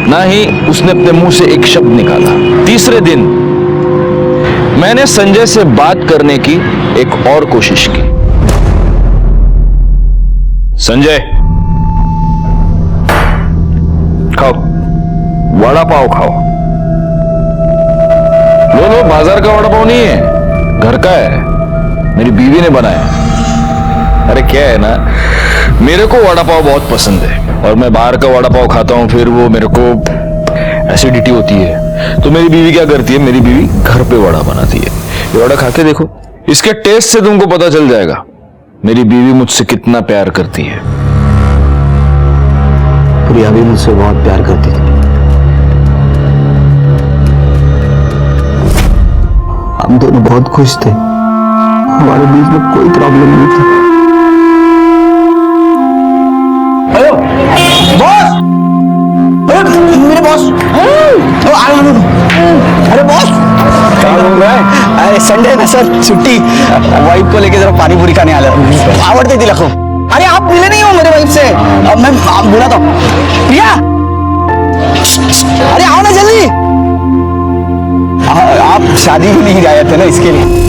D: ना ही उसने अपने मुंह से एक शब्द निकाला। तीसरे दिन मैंने संजय से बात करने की एक और कोशिश की। संजय, खाओ, वड़ा पाव खाओ। लो, बाजार का वड़ा पाव नहीं है, घर का है, मेरी बीवी ने बनाया। अरे क्या है ना, मेरे को वड़ा पाव बहुत पसंद है और मैं बाहर का वड़ा पाव खाता हूं, फिर वो मेरे को एसिडिटी होती है। तो मेरी बीवी क्या करती है, मेरी बीवी घर पे वड़ा बनाती है। ये वड़ा खा के देखो, इसके टेस्ट से तुमको पता चल जाएगा मेरी बीवी मुझसे कितना प्यार करती है।
J: प्रिया भी मुझसे बहुत प्यार करती थी। हम दोनों बहुत खुश थे, हमारे बीच में कोई प्रॉब्लम नहीं थी। हेलो बॉस, मेरे बॉस। अरे बॉस, क्या बोल रहा है? अरे संडे है ना सर, छुट्टी। वाइफ को लेके जरा पानी पूरी खाने आ रहा, आवड़ते थी लखो। अरे आप मिले नहीं हो मेरे वाइफ से? मैं बोला था प्रिया, अरे आओ ना जल्दी। आप शादी में नहीं आए थे ना, इसके लिए।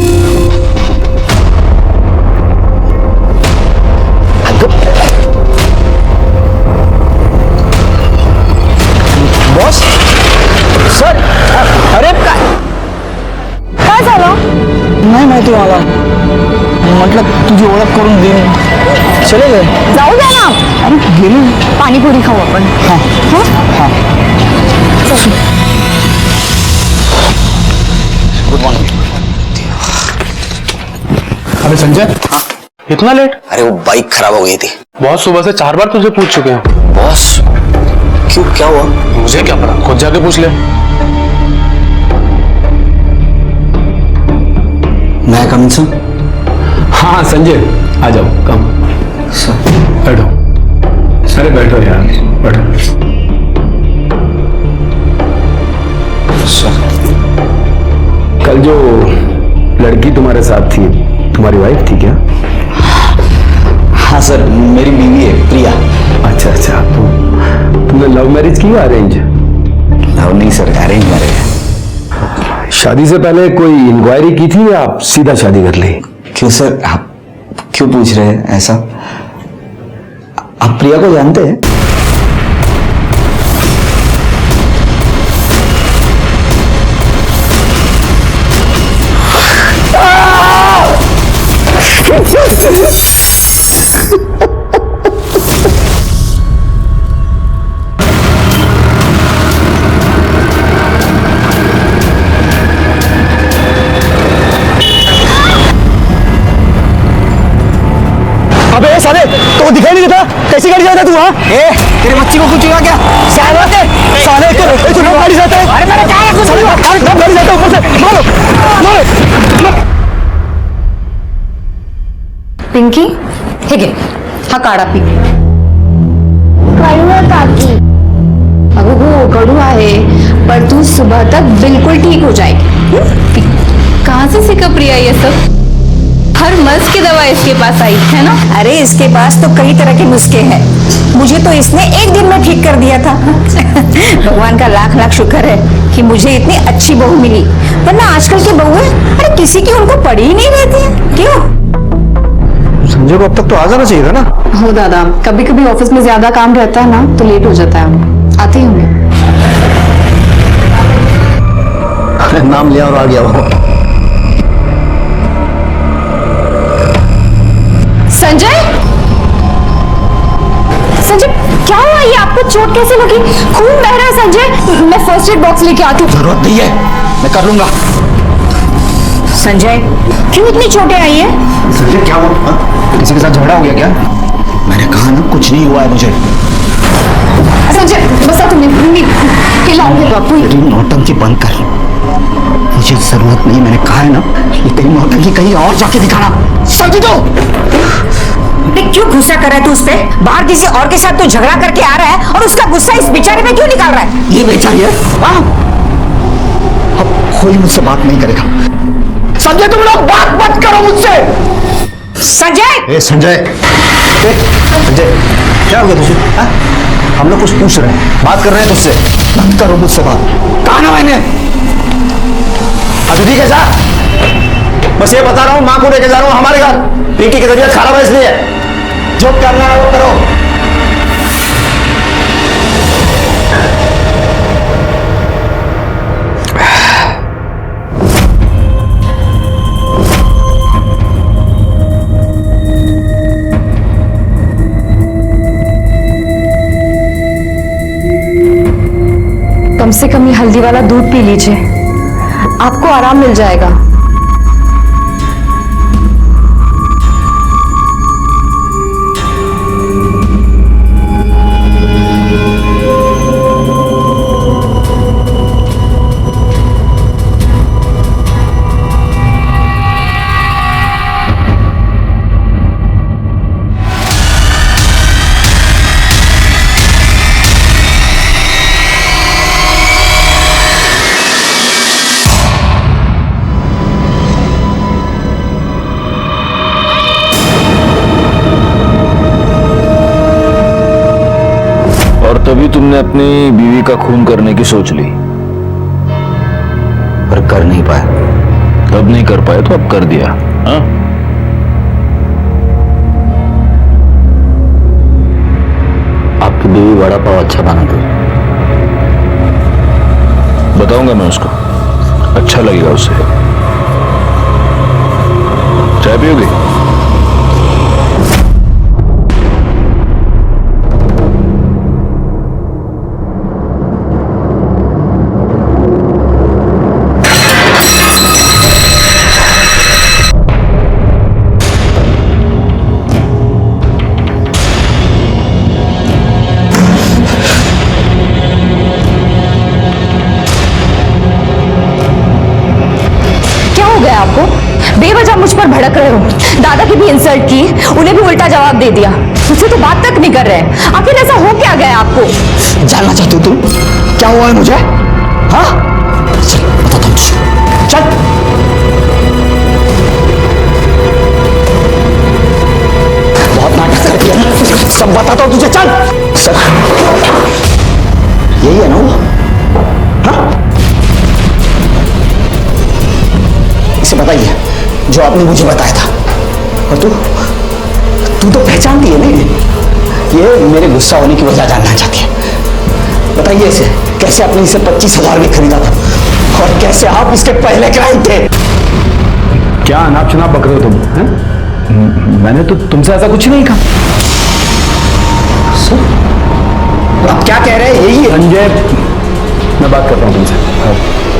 J: बॉस सर, अरे काय झालं? नाही माहिती मला, मतलब तुझी ओळख करून देईन, चले गए।
I: जाऊ द्या ना,
J: अरे गेली,
I: पाणीपुरी खाऊ आपण।
J: हाँ हाँ, गुड मॉर्निंग।
A: अरे संजय, इतना लेट?
J: अरे वो बाइक खराब हो गई थी।
A: बहुत सुबह से 4 बार तुझे पूछ चुके हैं।
J: बॉस क्यों, क्या हुआ?
A: मुझे क्या पता, खुद जाके पूछ ले।
J: मैं कम सर?
A: हाँ संजय, आ जाओ, कम बैठो। अरे बैठो यार, बैठो।
J: सर,
A: कल जो लड़की तुम्हारे साथ थी, तुम्हारी वाइफ थी क्या?
J: हाँ सर, मेरी बीवी है प्रिया।
A: अच्छा अच्छा, तो तुमने लव मैरिज की या अरेंज?
J: लव नहीं सर, अरेंज मैरिज है।
A: शादी से पहले कोई इंक्वायरी की थी या आप सीधा शादी कर ली?
J: क्यों सर, आप क्यों पूछ रहे हैं ऐसा? आप प्रिया को जानते हैं? अबे साले तो दिखाई नहीं देता, कैसी गाड़ी जाता तू? हाँ तेरे बच्ची को कुछ हुआ क्या? साले तो लोग गाड़ी जाता है। अरे मैंने कहा कुछ नहीं हुआ, गाड़ी जाता है ऊपर से। मारो
G: पिंकी ठीक है, हाँ काढ़ा पी। अगो वो कड़ू है, पर तू सुबह तक बिल्कुल ठीक हो जाएगी। कहाँ से सीखा प्रिया ये सब? हर मर्ज की दवा इसके पास आई है ना?
F: अरे इसके पास तो कई तरह के नुस्खे हैं, मुझे तो इसने एक दिन में ठीक कर दिया था। भगवान का लाख लाख शुक्र है कि मुझे इतनी अच्छी बहू मिली, वरना आजकल की बहुएं अरे किसी की उनको पड़ी ही नहीं रहती है। क्यों?
E: संजय को अब तक तो आ जाना चाहिए था ना।
F: हो दादा, कभी कभी ऑफिस में ज्यादा काम रहता है ना, तो लेट हो जाता है। आते ही होंगे।
J: नाम लिया और आ गया वो।
G: संजय, संजय क्या हुआ? ये आपको चोट कैसे लगी? खून बह रहा है संजय। मैं फर्स्ट एड बॉक्स लेके आती हूँ।
J: जरूरत नहीं है, मैं कर लूंगा।
G: संजय क्यों इतनी चोटें आई है?
J: संजय क्या हुआ? किसी के साथ झगड़ा हो गया क्या? मैंने कहा ना कुछ नहीं हुआ है मुझे।
G: संजय बस तुमने हिलाओगे बापू।
J: नौटंकी बंद कर, मुझे जरूरत नहीं। मैंने कहा है ना, ये तेरी नौटंकी कहीं और जाके दिखाना, समझ दो।
F: क्यों गुस्सा कर रहा है तू उस पे? बाहर किसी और के साथ तो झगड़ा करके आ रहा है और उसका गुस्सा इस बेचारे पे क्यों निकाल रहा है?
J: ये बेचारी है, अब कोई मुझसे बात नहीं करेगा। संजय तुम लोग बात मत करो मुझसे।
F: संजय!
J: ए संजय, संजय क्या हो गया तुझे? हम लोग कुछ पूछ रहे हैं, बात कर रहे हैं तुझसे। मत करो मुझसे बात। कहा ना मैंने? अदिति के साथ बस ये बता रहा हूँ, माँ को लेके जा रहा हूँ हमारे घर। पिंकी की तबीयत खराब है, इसलिए जो करना है वो करो।
G: कम से कम ये हल्दी वाला दूध पी लीजिए, आपको आराम मिल जाएगा।
N: तभी तुमने अपनी बीवी का खून करने की सोच ली, पर कर नहीं पाए। तब नहीं कर पाए तो अब कर दिया। हाँ?
J: आपकी बीवी वड़ा पाव अच्छा बनाती है।
N: बताऊंगा मैं उसको, अच्छा लगेगा उसे। चाय पियोगी?
G: आपको बेवजह मुझ पर भड़क रहे हो। दादा की भी इंसल्ट की, उन्हें भी उल्टा जवाब दे दिया। मुझसे तो बात तक नहीं कर रहे हैं। आखिर ऐसा हो क्या गया आपको?
J: जानना चाहती हो तुम क्या हुआ है मुझे? हाँ चल बताता हूँ, चल। बहुत नाटक कर दिया, सब बताता हूँ तुझे, चल। यही है ना वो? हाँ इसे बताइए जो आपने मुझे बताया था। और तू तो पहचानती है नहीं, ये मेरे गुस्सा होने की वजह जानना चाहती है। बताइए इसे, कैसे आपने इसे 25,000 में खरीदा था और कैसे आप इसके पहले क्लाइंट थे?
E: क्या अनाप शनाप बक रहे हो तुम?
J: मैंने तो तुमसे ऐसा कुछ नहीं कहा। सर आप क्या कह रहे हैं? यही है संजय, मैं बात करता हूँ तुमसे।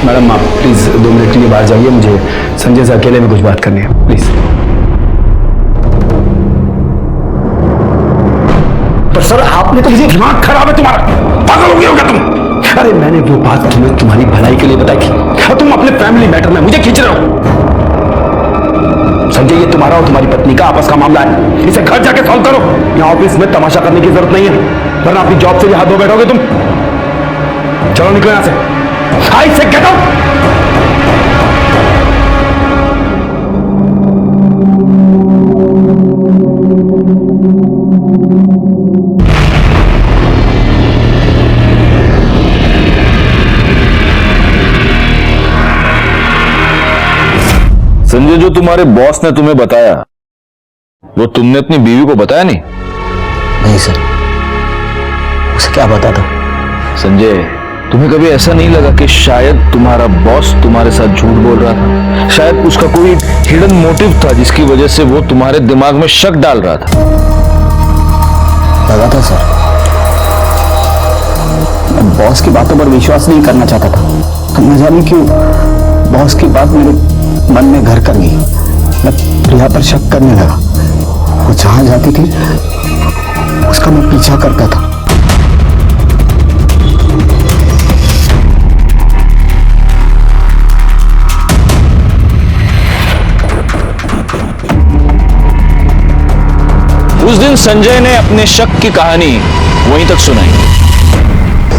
J: मैडम आप प्लीज 2 मिनट के लिए बाहर जाइए, मुझे संजय से अकेले में कुछ बात करनी है, प्लीज। पर सर आपने तो मुझे, दिमाग खराब है तुम्हारा, पागल हो गए हो क्या तुम? अरे मैंने वो बात तुम्हें तुम्हारी भलाई के लिए बताई थी, तुम अपने फैमिली मैटर में मुझे खींच रहे हो। संजय ये तुम्हारा और तुम्हारी पत्नी का आपस का मामला है, इसे घर जाके सॉल्व करो। यहाँ ऑफिस में तमाशा करने की जरूरत नहीं है, वरना अपनी जॉब से भी हाथ धो बैठोगे तुम। चलो निकलो यहां से, आई से गेट आउट।
N: संजय जो तुम्हारे बॉस ने तुम्हें बताया वो तुमने अपनी बीवी को बताया नहीं?
J: नहीं सर, उसे क्या बता था?
N: संजय तुम्हें कभी ऐसा नहीं लगा कि शायद तुम्हारा बॉस तुम्हारे साथ झूठ बोल रहा था? शायद उसका कोई हिडन मोटिव था जिसकी वजह से वो तुम्हारे दिमाग में शक डाल रहा था?
J: लगा था सर, मैं बॉस की बातों पर विश्वास नहीं करना चाहता था। न जाने क्यों बॉस की बात मेरे मन में घर कर गई। मैं प्रिया पर शक करने लगा। वो जहां जाती थी उसका मैं पीछा करता था।
N: उस दिन संजय ने अपने शक की कहानी वहीं तक सुनाई,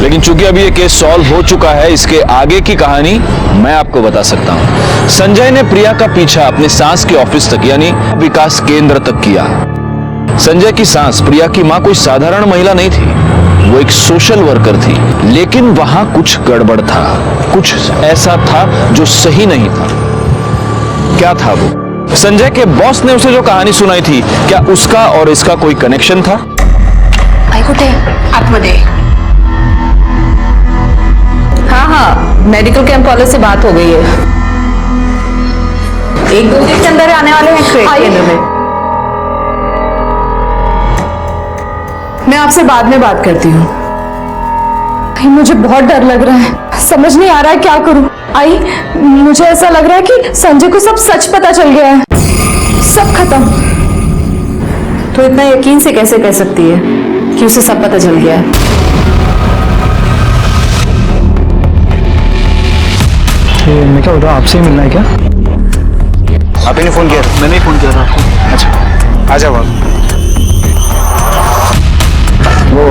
N: लेकिन चूंकि अभी ये केस सॉल्व हो चुका है, इसके आगे की कहानी मैं आपको बता सकता हूं। संजय ने प्रिया का पीछा अपने सास के ऑफिस तक यानी विकास केंद्र तक किया। संजय की सास प्रिया की मां कोई साधारण महिला नहीं थी, वो एक सोशल वर्कर थी। लेकिन वहां कुछ गड़बड़ था, कुछ ऐसा था जो सही नहीं था। क्या था वो? संजय के बॉस ने उसे जो कहानी सुनाई थी, क्या उसका और इसका कोई कनेक्शन था?
F: आई कुठे आतमध्ये? हाँ, मेडिकल कैंप वाले से बात हो गई है, 1-2 दिन के अंदर आने वाले हैं ट्रेड केंद्र में। मैं आपसे बाद में बात करती हूँ। मुझे बहुत डर लग रहा है, समझ नहीं आ रहा है क्या करूं। आई, मुझे ऐसा लग रहा है कि संजय को सब सच पता चल गया है, सब खत्म। तो इतना यकीन से कैसे कह सकती है कि उसे सब पता चल गया है?
J: मैं क्या बताऊं, आपसे ही मिलना है क्या?
D: आप ही ने फोन किया?
J: मैंने ही फोन किया था आपको।
D: अच्छा आ जाओ आप।
J: वो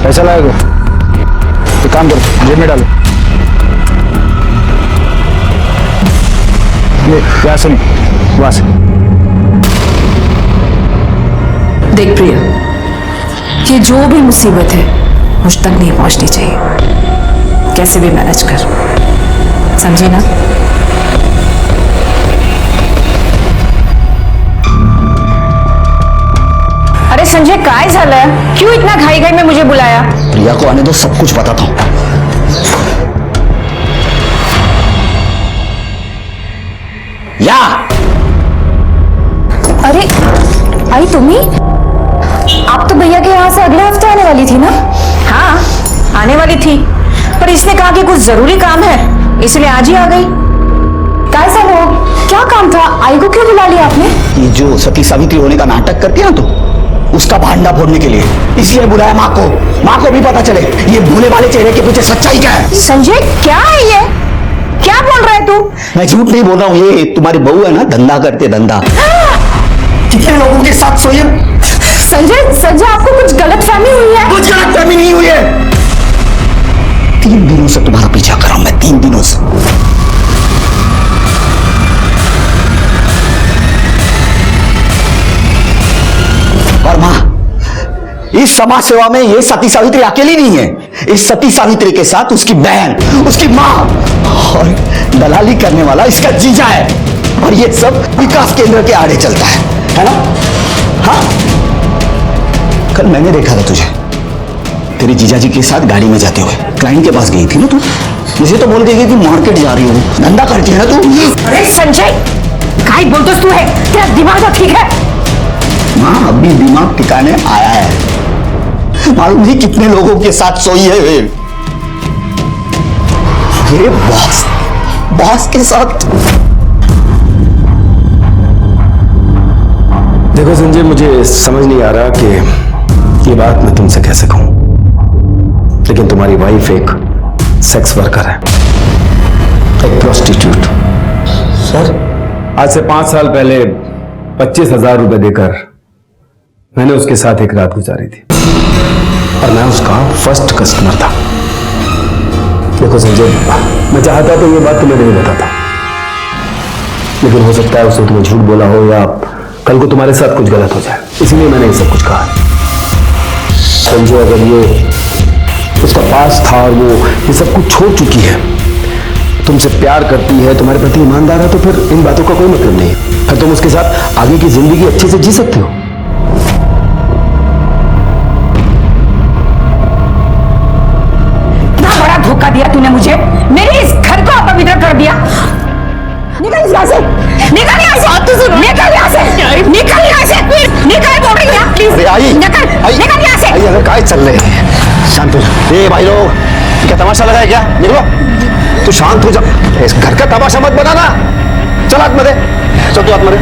J: पैसा लाएगा, एक काम करो जेब में डालो। ये यहाँ से नहीं, वहां से।
F: देख प्रिया, ये जो भी मुसीबत है मुझ तक नहीं पहुंचनी चाहिए, कैसे भी मैनेज कर, समझे ना? अरे संजय काय झालं? क्यों इतना घाई घाई में मुझे बुलाया?
J: प्रिया को आने दो, सब कुछ बताता हूं। या
F: अरे आई तुम्ही? आप तो भैया के यहाँ से अगले हफ्ते आने वाली थी ना? हाँ आने वाली थी, पर इसने कहा कि कुछ जरूरी काम है इसलिए आज ही आ गई। कैसा हो, क्या काम था? आई को क्यों बुला लिया आपने?
J: ये जो सती सावित्री होने का नाटक करती है ना तो उसका भांडा फोड़ने के लिए इसलिए बुलाया माँ को। माँ को भी पता चले ये भोले वाले चेहरे के पीछे सच्चाई क्या है।
F: संजय क्या है ये, क्या बोल रहा है तू?
J: मैं झूठ नहीं बोल रहा हूँ, ये तुम्हारी बहू है ना, धंधा करते धंधा। कितने लोगों के साथ सोई?
F: संजय संजय आपको कुछ गलतफहमी हुई है?
J: कुछ गलतफहमी नहीं हुई है। 3 दिनों से तुम्हारा पीछा कर रहा हूं मैं, 3 दिनों से। और मां, इस समाज सेवा में ये सती सावित्री अकेली नहीं है। इस सती सावित्री के साथ उसकी बहन, उसकी मां और दलाली करने वाला इसका जीजा है। और ये सब विकास केंद्र के आड़े चलता है ना? हाँ, कल मैंने देखा था तुझे तेरे जीजाजी के साथ गाड़ी में जाते हुए, क्लाइंट के पास गई थी ना तू? मुझे तो बोल के गई कि मार्केट जा रही हो, धंधा करती है ना तू?
F: अरे संजय काय बोलतोस तू है? तेरा दिमाग तो ठीक है?
J: माँ अभी दिमाग ठिकाने आया है। मालूम नहीं कितने लोगों के साथ सोई है ये बॉस के साथ।
O: देखो संजय, मुझे समझ नहीं आ रहा कि ये बात मैं तुमसे कैसे कहूं, लेकिन तुम्हारी वाइफ एक सेक्स वर्कर है, एक प्रोस्टिट्यूट।
J: सर,
O: आज से 5 साल पहले 25,000 रुपए देकर मैंने उसके साथ एक रात गुजारी थी और मैं उसका फर्स्ट कस्टमर था। देखो संजय, मैं चाहता तो ये बात तुम्हें नहीं बताता, लेकिन हो सकता है उसने तुम्हें झूठ बोला हो या कल को तुम्हारे साथ कुछ गलत हो जाए, इसलिए मैंने ये सब कुछ कहा। संजय, अगर ये उसका पास था और वो ये सब कुछ छोड़ चुकी है, तुमसे प्यार करती है, तुम्हारे प्रति ईमानदार है, तो फिर इन बातों का कोई मतलब नहीं है। फिर तुम उसके साथ आगे की जिंदगी अच्छे से जी सकते हो।
F: इतना बड़ा धोखा दिया तूने मुझे, मेरे इस घर को अपवित्र कर दिया। निकल यहाँ से, निकल यहाँ से, निकल यहाँ से, निकल यहाँ से, निकल बोल रही है, प्लीज निकल यहाँ से।
J: अगर काय चल रहे हैं, शांत हो जा। ए भाई लोग, क्या तमाशा लगा है क्या? निकलो, तू शांत हो जा, इस घर का तमाशा मत बनाना। चल आत्मदे, चल तू आत्मदे।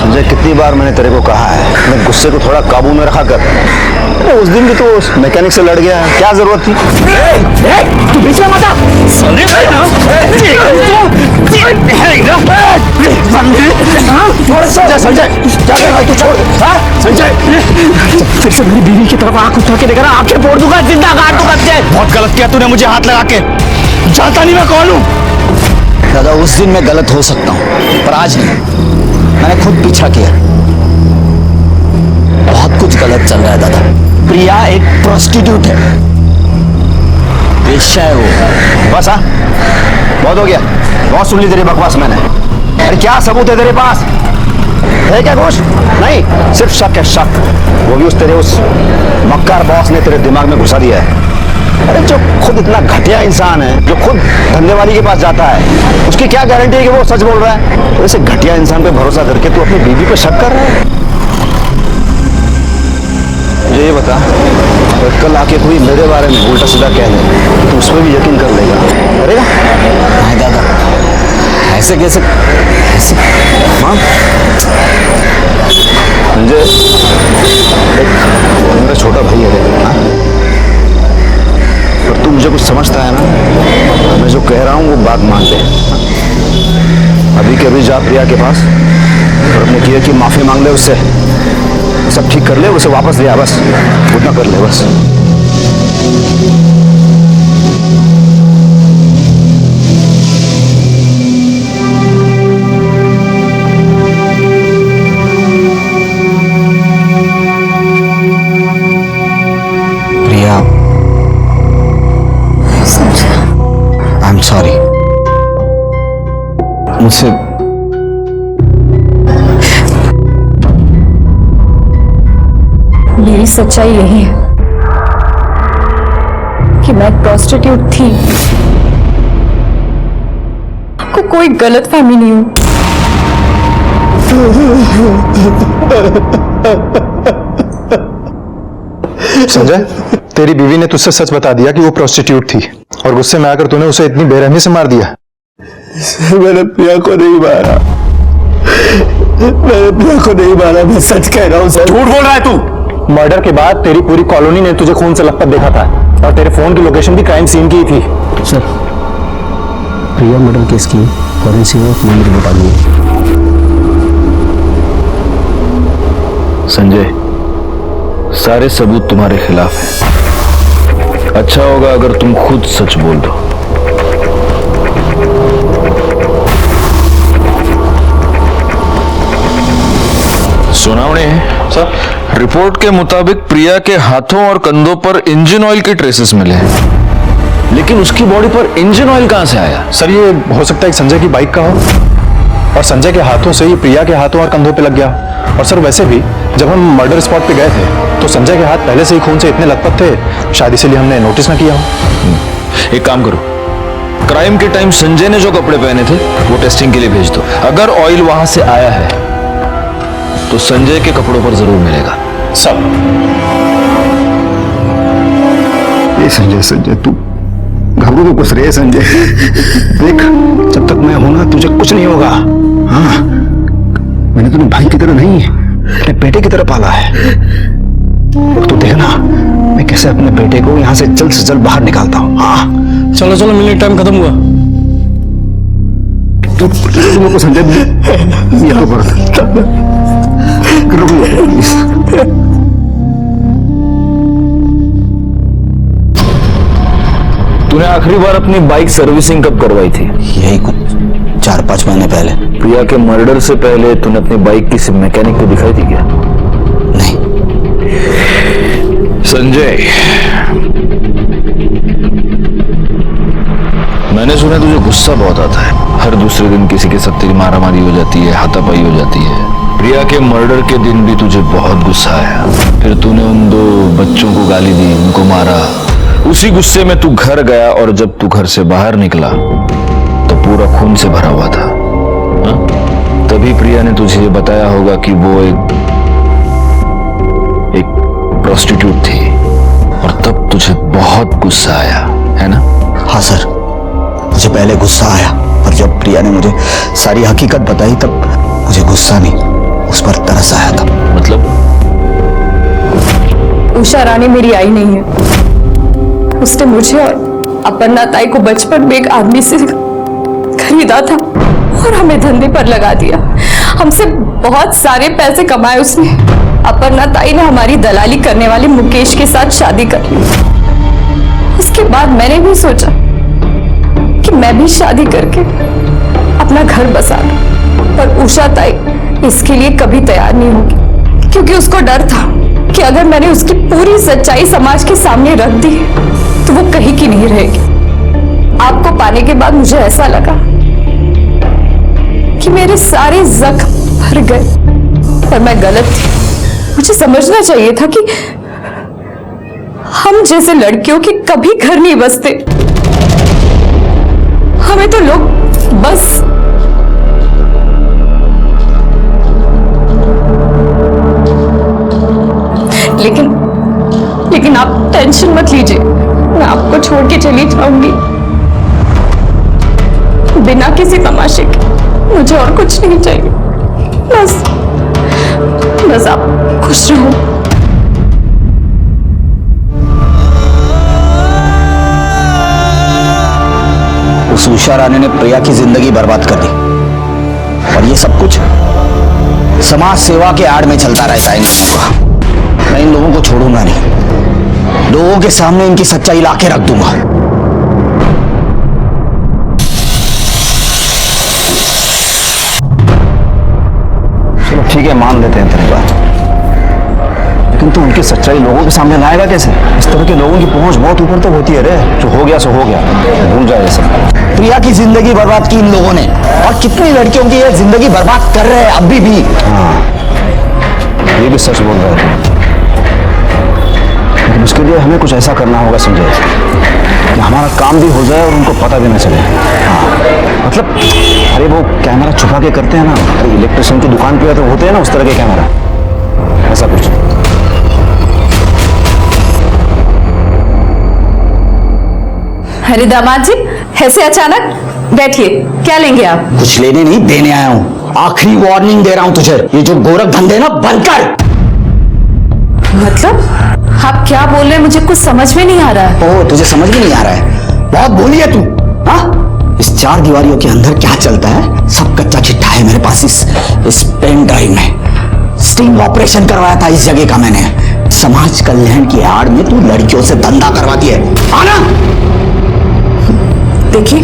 J: संजय, कितनी बार मैंने तेरे को कहा है, मैं गुस्से को थोड़ा काबू में रखा कर। उस दिन भी तो उस मैकेनिक से लड़ गया, क्या जरूरत थी?
F: तू बीच में मत आ।
J: संजय, क्या कर रहा है तू? छोड़ संजय।
F: फिर से मेरी बीवी की तरफ आंख उठा के देखा, आंखें फोड़ दूंगा, जिंदा गाड़ दूंगा तुझे।
J: बहुत गलत किया तूने मुझे हाथ लगा के। जानता नहीं मैं कौन हूं। दादा, उस दिन मैं गलत हो सकता हूं, पर आज नहीं। मैंने खुद पीछा किया, बहुत कुछ गलत चल रहा है दादा। प्रिया एक प्रोस्टिट्यूट है, वेश्या है वो। बस हाँ, बहुत हो गया, बहुत सुन ली तेरी बकवास मैंने। अरे क्या सबूत है तेरे पास? है क्या कुछ? नहीं, सिर्फ शक है, शक। वो भी तेरे उस मक्कार बॉस ने तेरे दिमाग में घुसा दिया है। अरे जो खुद इतना घटिया इंसान है, जो खुद धंधे वाली के पास जाता है, उसकी क्या गारंटी है कि वो सच बोल रहा है? वैसे घटिया इंसान पे भरोसा करके तू अपनी बीवी पे शक कर रहा है। मुझे ये बता, अगर कल आके कोई मेरे बारे में उल्टा सीधा कह दे तो उस पर भी यकीन कर लेगा, करेगा? नहीं दादा, ऐसे कैसे? ऐसे मां, संजय मेरा छोटा भाई है, हाँ? पर तू मुझे कुछ समझता है ना? मैं जो कह रहा हूँ वो बात मान ले। अभी के अभी जा प्रिया के पास और अपने किए की माफी मांग ले उससे, सब ठीक कर ले, उसे वापस ले आ, बस उतना कर ले बस। प्रिया, आई एम सॉरी। मुझसे
F: मेरी सच्चाई यही है कि मैं प्रोस्टिट्यूट थी, को कोई गलतफहमी नहीं हो।
E: संजय, तेरी बीवी ने तुझसे सच बता दिया कि वो प्रोस्टिट्यूट थी और गुस्से में आकर तूने उसे इतनी बेरहमी से मार दिया।
J: मैंने प्रिया को नहीं मारा, मैंने प्रिया को नहीं मारा, मैं सच कह रहा हूँ सर।
E: झूठ बोल रहा है तू। मर्डर के बाद तेरी पूरी कॉलोनी ने तुझे खून से लथपथ देखा था और तेरे फोन की लोकेशन भी क्राइम सीन की ही थी।
O: सर, प्रिया मर्डर केस की फॉरेंसिक मुझे बता दिए।
N: संजय, सारे सबूत तुम्हारे खिलाफ हैं। अच्छा होगा अगर तुम खुद सच बोल दो। सुनावनी है सर। रिपोर्ट के मुताबिक प्रिया के हाथों और कंधों पर इंजन ऑयल के ट्रेसेस मिले हैं, लेकिन उसकी बॉडी पर इंजन ऑयल कहां से आया?
E: सर, ये हो सकता है संजय की बाइक का हो। और संजय के हाथों से ही प्रिया के हाथों और कंधों पे लग गया। और सर वैसे भी जब हम मर्डर स्पॉट पे गए थे तो संजय के हाथ पहले से ही खून से इतने लथपथ थे, शायद इसीलिए हमने नोटिस ना किया हो।
N: एक काम करो, क्राइम के टाइम संजय ने जो कपड़े पहने थे वो टेस्टिंग के लिए भेज दो। अगर ऑयल वहां से आया है तो संजय के कपड़ों पर जरूर मिलेगा।
E: सब
O: ये संजय तू घबरू को कुछ रहे संजय। देख जब तक मैं हूं ना तुझे कुछ नहीं होगा। हाँ मैंने तुम्हें भाई की तरह नहीं अपने बेटे की तरह पाला है। तो देखना मैं कैसे अपने बेटे को यहां से जल्द बाहर निकालता हूं। हाँ
J: चलो चलो मिलने टाइम खत्म हुआ।
O: तुम संजय ये तो
N: तूने आखिरी बार अपनी बाइक सर्विसिंग कब करवाई थी?
J: यही कुछ 4-5 महीने पहले।
N: प्रिया के मर्डर से पहले तूने अपनी बाइक किसी मैकेनिक को दिखाई थी क्या?
J: नहीं।
N: संजय, मैंने सुना तुझे गुस्सा बहुत आता है। हर दूसरे दिन किसी के साथ तेरी मारामारी हो जाती है, हाथापाई हो जाती है। प्रिया के मर्डर के दिन भी तुझे बहुत गुस्सा आया। फिर तूने उन 2 बच्चों को गाली दी, उनको मारा। उसी गुस्से में तू घर गया और जब तू घर से बाहर निकला तो पूरा खून से भरा हुआ था। हा? तभी प्रिया ने तुझे बताया होगा कि वो एक प्रोस्टिट्यूट थी और तब तुझे बहुत गुस्सा आया, है ना?
J: हाँ सर, मुझे पहले गुस्सा आया, पर जब प्रिया ने मुझे सारी हकीकत बताई तब मुझे गुस्सा नहीं, उस पर तरस आया था।
N: मतलब?
G: उषा रानी मेरी आई नहीं है। उसने मुझे और अपर्णा ताई को बचपन में एक आदमी से खरीदा था और हमें धंधे पर लगा दिया। हमसे बहुत सारे पैसे कमाए उसने। अपर्णा ताई ने हमारी दलाली करने वाले मुकेश के साथ शादी कर ली। उसके बाद मैंने भी सोचा कि मैं भी शादी करके अपना घर बसा लूं, पर उषा ताई इसके लिए कभी तैयार नहीं होगी, क्योंकि उसको डर था कि अगर मैंने उसकी पूरी सच्चाई समाज के सामने रख दी तो वो कहीं की नहीं रहेगी। आपको पाने के बाद मुझे ऐसा लगा कि मेरे सारे जख्म भर गए, पर मैं गलत थी। मुझे समझना चाहिए था कि हम जैसे लड़कियों के कभी घर नहीं बसते। हमें तो लोग बस लेकिन आप टेंशन मत लीजिए, मैं आपको छोड़ के चली जाऊंगी बिना किसी तमाशे के। मुझे और कुछ नहीं चाहिए, बस आप खुश रहो।
J: उस उषा रानी ने प्रिया की जिंदगी बर्बाद कर दी और ये सब कुछ समाज सेवा के आड़ में चलता रहता है इन लोगों का। मैं इन लोगों को छोड़ूंगा नहीं, लोगों के सामने इनकी सच्चाई लाके रख दूंगा। चलो ठीक है, मान लेते हैं तेरी बात, लेकिन तू उनकी सच्चाई लोगों के सामने लाएगा कैसे? इस तरह के लोगों की पहुंच बहुत ऊपर तक होती है रे। जो हो गया सो हो गया, भूल जाए ये सब। प्रिया की जिंदगी बर्बाद की इन लोगों ने, और कितनी लड़कियों की ये जिंदगी बर्बाद कर रहे हैं अभी भी। हाँ, ये भी सच बोल रहे हैं, लेकिन उसके लिए हमें कुछ ऐसा करना होगा संजय कि हमारा काम भी हो जाए और उनको पता भी ना चले। हाँ, मतलब अरे वो कैमरा छुपा के करते हैं ना, अरे इलेक्ट्रिशियन की दुकान पे तो होते हैं ना उस तरह के कैमरा, ऐसा कुछ।
F: अरे दामाद जी, ऐसे अचानक? बैठिए, क्या लेंगे आप?
J: कुछ लेने नहीं, देने आया हूँ। आखिरी वार्निंग दे रहा हूँ तुझे, ये जो गोरख धंधे ना बंद कर।
F: मतलब आप क्या बोल रहे हैं? मुझे कुछ समझ में नहीं आ रहा है।
J: ओह, तुझे समझ में नहीं आ रहा है? बहुत बोली है तू। हाँ, इस 4 दीवारियों के अंदर क्या चलता है सब कच्चा चिट्ठा है मेरे पास। इस पेन ड्राइव में स्टिंग ऑपरेशन करवाया था इस जगह का मैंने। समाज कल्याण की आड़ में तू लड़कियों से धंधा करवाती है। आना।
F: देखिए,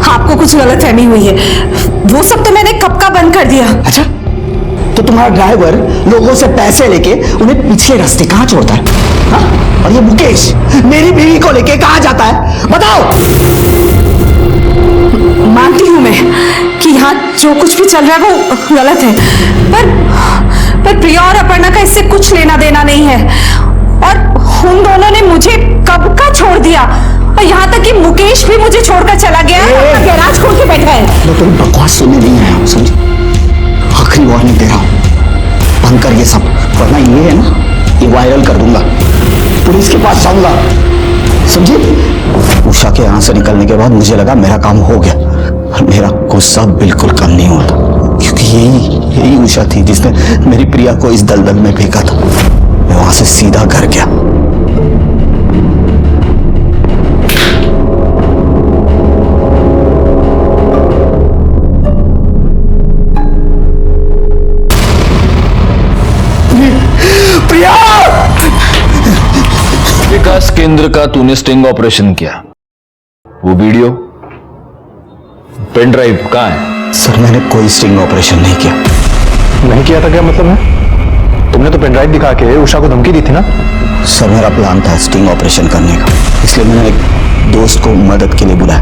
F: आपको कुछ गलतफहमी हुई है। वो सब तो मैंने कब का बंद कर दिया।
J: अच्छा, तो तुम्हारा ड्राइवर लोगों से पैसे लेके उन्हें पिछले रास्ते कहाँ छोड़ता है? हाँ? और ये मुकेश मेरी बीवी को लेके कहाँ जाता है? बताओ।
F: मानती हूं मैं कि यहाँ जो कुछ भी चल रहा है वो गलत है, पर प्रिया और अपर्णा का इससे कुछ लेना देना नहीं है। और उन दोनों ने मुझे कब का छोड़ दिया, और यहाँ तक कि मुकेश भी मुझे छोड़कर चला गया है, गैराज खोल के बैठा है।
J: मैं कोई बकवास सुनने नहीं आया हूँ, समझे? आखिरी वार्निंग दे रहा हूँ, बंद कर ये सब, वरना ये है ना, ये वायरल कर दूंगा, पुलिस के पास जाऊंगा, समझे? उषा के यहाँ से निकलने के बाद मुझे लगा मेरा काम हो गया, और मेरा गुस्सा बिल्कुल कम नहीं हुआ था, क्योंकि यही उषा थी जिसने मेरी प्रिया को इस दलदल में फेंका था। मैं वहां से सीधा घर गया। प्रिया!
N: विकास केंद्र का तूने स्टिंग ऑपरेशन किया, वो वीडियो पेन ड्राइव कहाँ है?
J: सर मैंने कोई स्टिंग ऑपरेशन नहीं किया।
E: नहीं किया था क्या मतलब है? तुमने तो पेन ड्राइव दिखा के उषा को धमकी दी थी ना?
J: सर मेरा प्लान था स्टिंग ऑपरेशन करने का, इसलिए मैंने एक दोस्त को मदद के लिए बुलाया,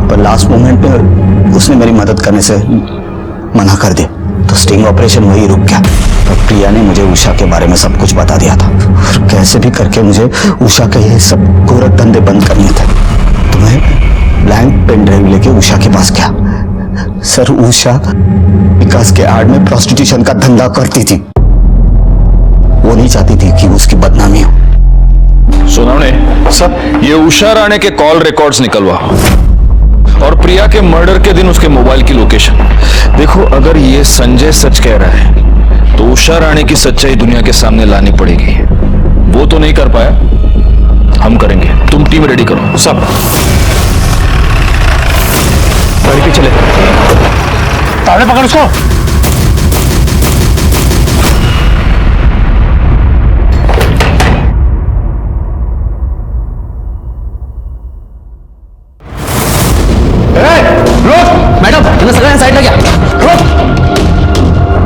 J: पर लास्ट मोमेंट में उसने मेरी मदद करने से मना कर दिया, तो स्टिंग ऑपरेशन वही रुक गया। पर प्रिया ने मुझे उषा के बारे में सब कुछ बता दिया था, और कैसे भी करके मुझे उषा के ये सब गोरख धंधे बंद करने थे। तो मैं ब्लैंक पेन ड्राइव लेके उषा के पास गया। सर उषा विकास के आड़ में प्रोस्टिट्यूशन का धंधा करती थी, वो नहीं चाहती थी कि उसकी बदनामी हो।
N: सुनावने सब ये उषा राणे के कॉल रिकॉर्ड्स निकलवा, और प्रिया के मर्डर के दिन उसके मोबाइल की लोकेशन। देखो अगर ये संजय सच कह रहा है तो उषा राणे की सच्चाई दुनिया के सामने लानी पड़ेगी। वो तो नहीं कर पाया, हम करेंगे। तुम टीम रेडी करो सब।
E: गाड़ी पीछे ले, ताले पकड़ उसको।
H: मॅडम त्यांना सगळ्यांना साईडला घ्या.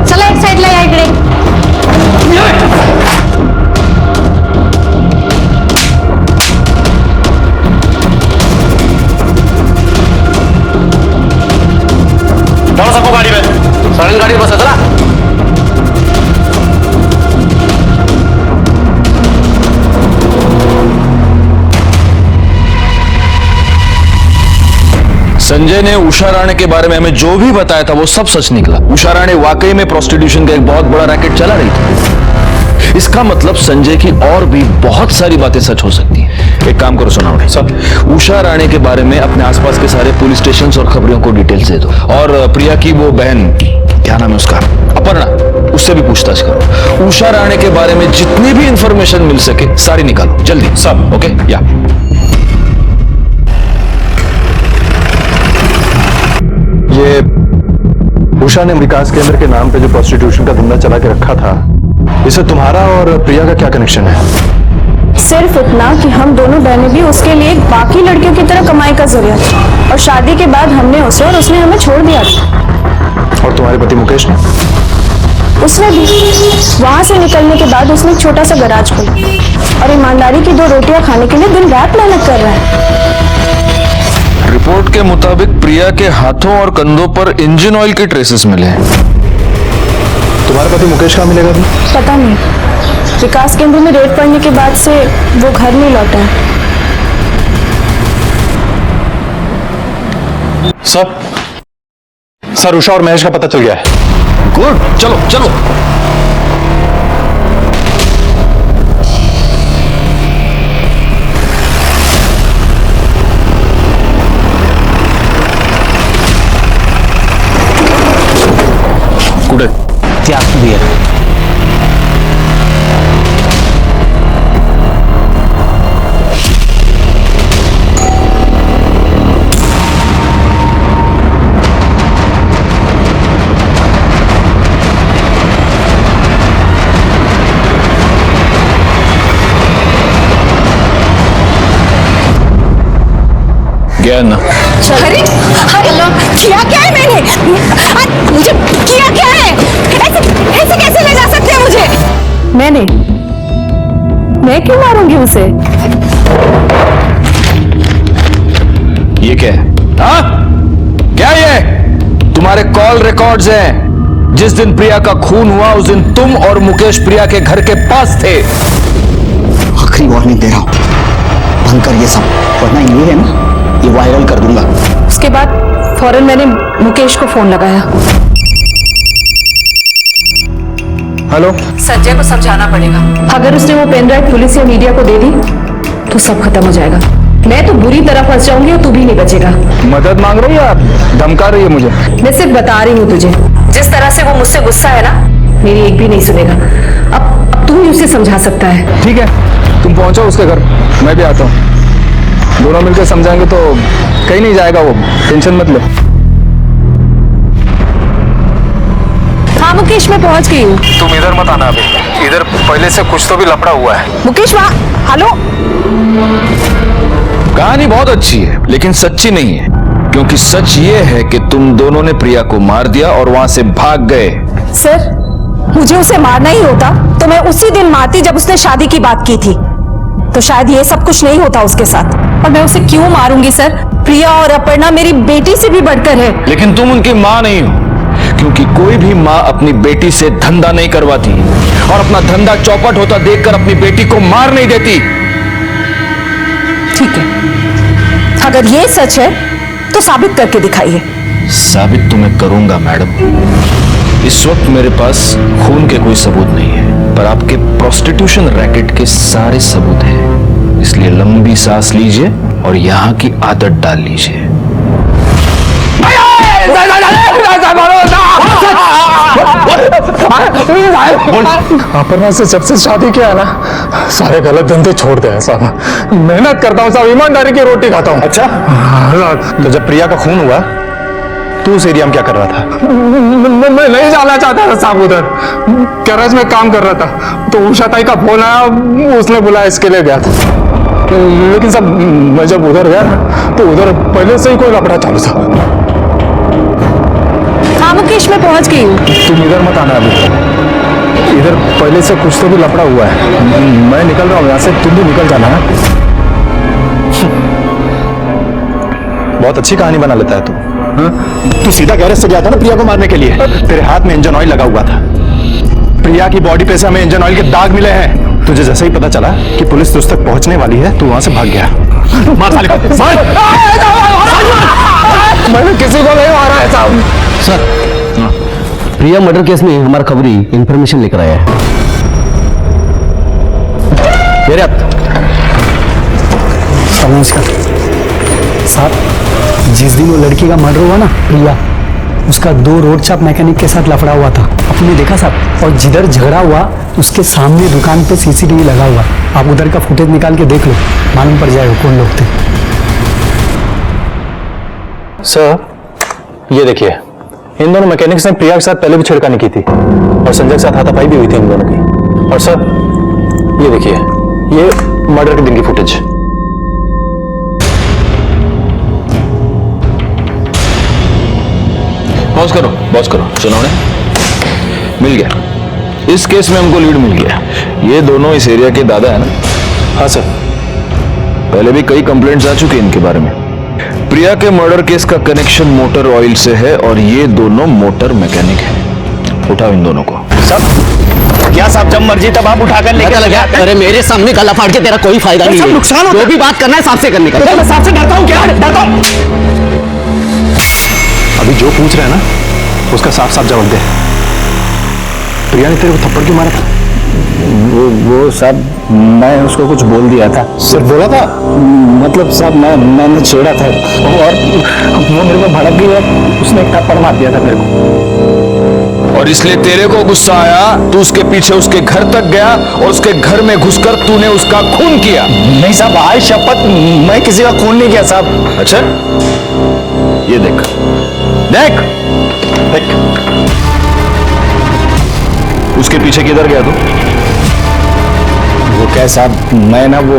I: चला एक साईडला या इकडे.
H: जाओ सबको गाड़ी में, सगळ्यांनी गाडी बसा. चला.
N: संजय ने उषा राणे के बारे में हमें जो भी बताया था वो सब सच निकला। उषा राणे वाकई में प्रोस्टिट्यूशन का एक बहुत बड़ा रैकेट चला रही थी। इसका मतलब संजय की और भी बहुत सारी बातें सच हो सकती हैं। एक काम करो सुनाओ सब, उषा राणे के बारे में अपने आसपास के सारे पुलिस स्टेशन और खबरों को डिटेल्स दे दो, और प्रिया की वो बहन, क्या नाम है उसका, अपर्णा, उससे भी पूछताछ करो। उषा राणे के बारे में जितनी भी इंफॉर्मेशन मिल सके सारी निकालो जल्दी सब। ओके या
E: ये उषा ने विकास केंद्र के नाम पे जो प्रोस्टिट्यूशन का धंधा चला के रखा था, इससे तुम्हारा और प्रिया का क्या कनेक्शन है?
G: सिर्फ इतना कि हम दोनों बहनें भी उसके लिए बाकी लड़कियों की तरह कमाई का जरिया थी, और शादी के बाद हमने उसे और उसने हमें छोड़ दिया था।
E: और तुम्हारे पति मुकेश ने?
G: उसने भी वहां से निकलने के बाद उसने एक छोटा सा गैराज खोला, और ईमानदारी की 2 रोटियां खाने के लिए दिन रात मेहनत कर रहा है।
N: रिपोर्ट के मुताबिक प्रिया के हाथों और कंधों पर इंजन ऑयल के ट्रेसेस मिले हैं।
E: तुम्हारे पति मुकेश कहाँ मिलेगा भी?
G: पता नहीं, विकास केंद्र में रेड पड़ने के बाद से वो घर नहीं लौटा है।
E: सब सर, उषा और महेश का पता चल गया है।
N: गुड, चलो चलो। कुठे?
J: त्याग दिया।
N: गया ना?
F: अरे किया क्या है मैंने? मुझे किया क्या है? ऐसे कैसे ले जा सकते हैं मुझे? मैं क्यों मारूंगी उसे?
N: ये क्या है? हाँ? क्या ये? तुम तुम्हारे कॉल रिकॉर्ड्स हैं। जिस दिन प्रिया का खून हुआ उस दिन तुम और मुकेश प्रिया के घर के पास थे।
J: आखिरी वार्निंग दे रहा हूं, बंद कर ये सब, वरना ये है ना, ये वायरल कर दूंगा।
F: उसके बाद फौरन मैंने मुकेश को फोन लगाया।
E: हेलो,
F: संजय को समझाना पड़ेगा। अगर उसने वो पेन ड्राइव पुलिस या मीडिया को दे दी तो सब खत्म हो जाएगा। मैं तो बुरी तरह फंस जाऊंगी और तू भी नहीं बचेगा।
E: मदद मांग रही है या धमका रही है मुझे?
F: मैं सिर्फ बता रही हूँ तुझे, जिस तरह से वो मुझसे गुस्सा है ना, मेरी एक भी नहीं सुनेगा। अब तू ही उसे समझा सकता है।
E: ठीक है, तुम पहुंचो उसके घर, मैं भी आता हूँ। दोनों मिलकर समझाएंगे तो कहीं नहीं जाएगा वो, टेंशन मत लो।
F: हाँ मुकेश, मैं पहुंच गई हूँ।
E: तुम इधर मत आना अभी, इधर पहले से कुछ तो भी लफड़ा हुआ है।
F: मुकेश वहाँ, हेलो।
N: कहानी बहुत अच्छी है लेकिन सच्ची नहीं है, क्योंकि सच ये है कि तुम दोनों ने प्रिया को मार दिया और वहां से भाग गए।
F: सर, मुझे उसे मारना ही होता तो मैं उसी दिन मारती जब उसने शादी की बात की थी, तो शायद ये सब कुछ नहीं होता उसके साथ। और मैं उसे क्यों मारूंगी सर? प्रिया और अपर्णा मेरी बेटी से भी बढ़कर है।
N: लेकिन तुम उनकी माँ नहीं हो, क्योंकि कोई भी माँ अपनी बेटी से धंधा नहीं करवाती और अपना धंधा चौपट होता देखकर अपनी बेटी को मार नहीं देती।
F: ठीक है, अगर ये सच है तो साबित करके दिखाइए।
N: साबित तो मैं करूंगा मैडम। इस वक्त मेरे पास खून के कोई सबूत नहीं है, पर आपके प्रोस्टिट्यूशन रैकेट के सारे सबूत हैं। इसलिए लंबी सांस लीजिए और यहाँ की आदत डाल लीजिए।
E: अपर्णा से जब से शादी किया है ना, सारे गलत धंधे छोड़ दे साहब। मेहनत करता हूँ साहब, ईमानदारी की रोटी खाता हूँ। अच्छा, तो जब प्रिया का खून हुआ तू उस एरिया में क्या कर रहा था? मैं नहीं जाना चाहता था साहब उधर, गैरेज में काम कर रहा था, तो उषा ताई का फोन आया, उसने बुलाया, इसके लिए गया था। लेकिन सब मैं जब उधर गया तो उधर पहले से ही कोई लफड़ा चालू था।
F: हाँ मुकेश, मैं पहुंच गई हूँ।
E: तुम इधर मत आना अभी, इधर पहले से कुछ तो भी लफड़ा हुआ है। मैं निकल रहा हूँ यहाँ से, तुम भी निकल जाना है। बहुत अच्छी कहानी बना लेता है तू। तू सीधा गैरेज से गया था ना प्रिया को मारने के लिए, तेरे हाथ में इंजन ऑयल लगा हुआ था। प्रिया की बॉडी पे से हमें इंजन ऑयल के दाग मिले हैं। तुझे जैसे ही पता चला कि पुलिस तुझ तक पहुंचने वाली है, तू वहां से भाग गया। मार साले को, मार। मैंने किसी को नहीं मारा है साहब।
J: सर, प्रिया मर्डर केस में हमारा खबरी इंफॉर्मेशन लेकर आया है।
O: नमस्कार साहब, जिस दिन वो लड़की का मर्डर हुआ ना प्रिया, उसका 2 रोड छाप मैकेनिक के साथ लफड़ा हुआ था, आपने देखा साहब। और जिधर झगड़ा हुआ उसके सामने दुकान पे सीसीटीवी लगा हुआ, आप उधर का फुटेज निकाल के देख लो, मालूम पड़ जाएगा कौन लोग थे।
E: सर, ये देखिए, इन दोनों मैकेनिक्स ने प्रिया के साथ पहले भी छेड़खानी की थी और संजय के साथ हाथापाई भी हुई थी इन दोनों की। और सर, ये देखिए, ये मर्डर के दिन की फुटेज।
N: पॉज करो, सुनो, मिल गया। इस केस में हमको लीड मिल गया। ये दोनों इस एरिया के दादा है ना?
E: हाँ सर,
N: पहले भी कई कंप्लेंट्स आ चुके हैं इनके बारे में। प्रिया के मर्डर केस का कनेक्शन मोटर ऑयल से है और ये दोनों मोटर मैकेनिक हैं। उठाओ इन दोनों को।
J: सब क्या साहब, जब मर्जी तब आप उठाकर लेकर लगा। अरे मेरे सामने गला फाड़ के तेरा कोई फायदा नहीं है। नुकसान जो भी बात करना है साफ से करने का। मैं साफ से डरता हूँ क्या? डरता हूँ।
E: अभी जो पूछ रहे हैं ना उसका साफ साफ जवाब दे। प्रिया ने तेरे को थप्पड़ क्यों मारा था?
O: वो साहब, मैं उसको कुछ बोल दिया था।
E: सर बोला था?
O: मतलब साहब, मैंने छेड़ा था और वो मेरे को भड़क गई और उसने एक थप्पड़ मार दिया था मेरे को।
N: और इसलिए तेरे को गुस्सा आया, तू उसके पीछे उसके घर तक गया और उसके घर में घुसकर तूने उसका खून किया।
O: नहीं साहब, आज शपथ, मैं किसी का खून नहीं किया साहब।
N: अच्छा, ये देख देख देख, उसके पीछे किधर गया तू?
O: वो क्या साहब, मैं ना वो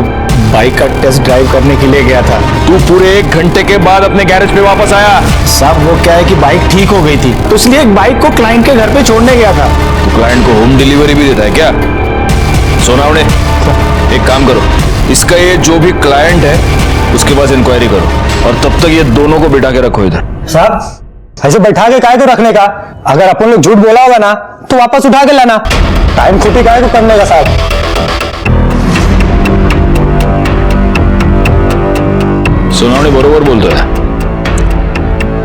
O: बाइक का टेस्ट ड्राइव करने के लिए गया था।
N: तू पूरे 1 घंटे के बाद अपने गैरेज पे वापस आया।
O: साहब वो क्या है कि बाइक ठीक हो गई थी, तो इसलिए एक बाइक को क्लाइंट के घर पे छोड़ने गया था।
N: तो क्लाइंट को होम डिलीवरी भी देता है क्या? सोनावड़े, एक काम करो, इसका ये जो भी क्लाइंट है उसके पास इंक्वायरी करो और तब तक ये दोनों को बिठा के रखो इधर।
O: साहब
J: ऐसे बैठा के काय को रखने का? अगर अपन लोग झूठ बोला होगा ना तो वापस उठा के लाना। टाइम खोटी काय को करने का साहब।
N: सोनावणे बरोबर बोलतोय।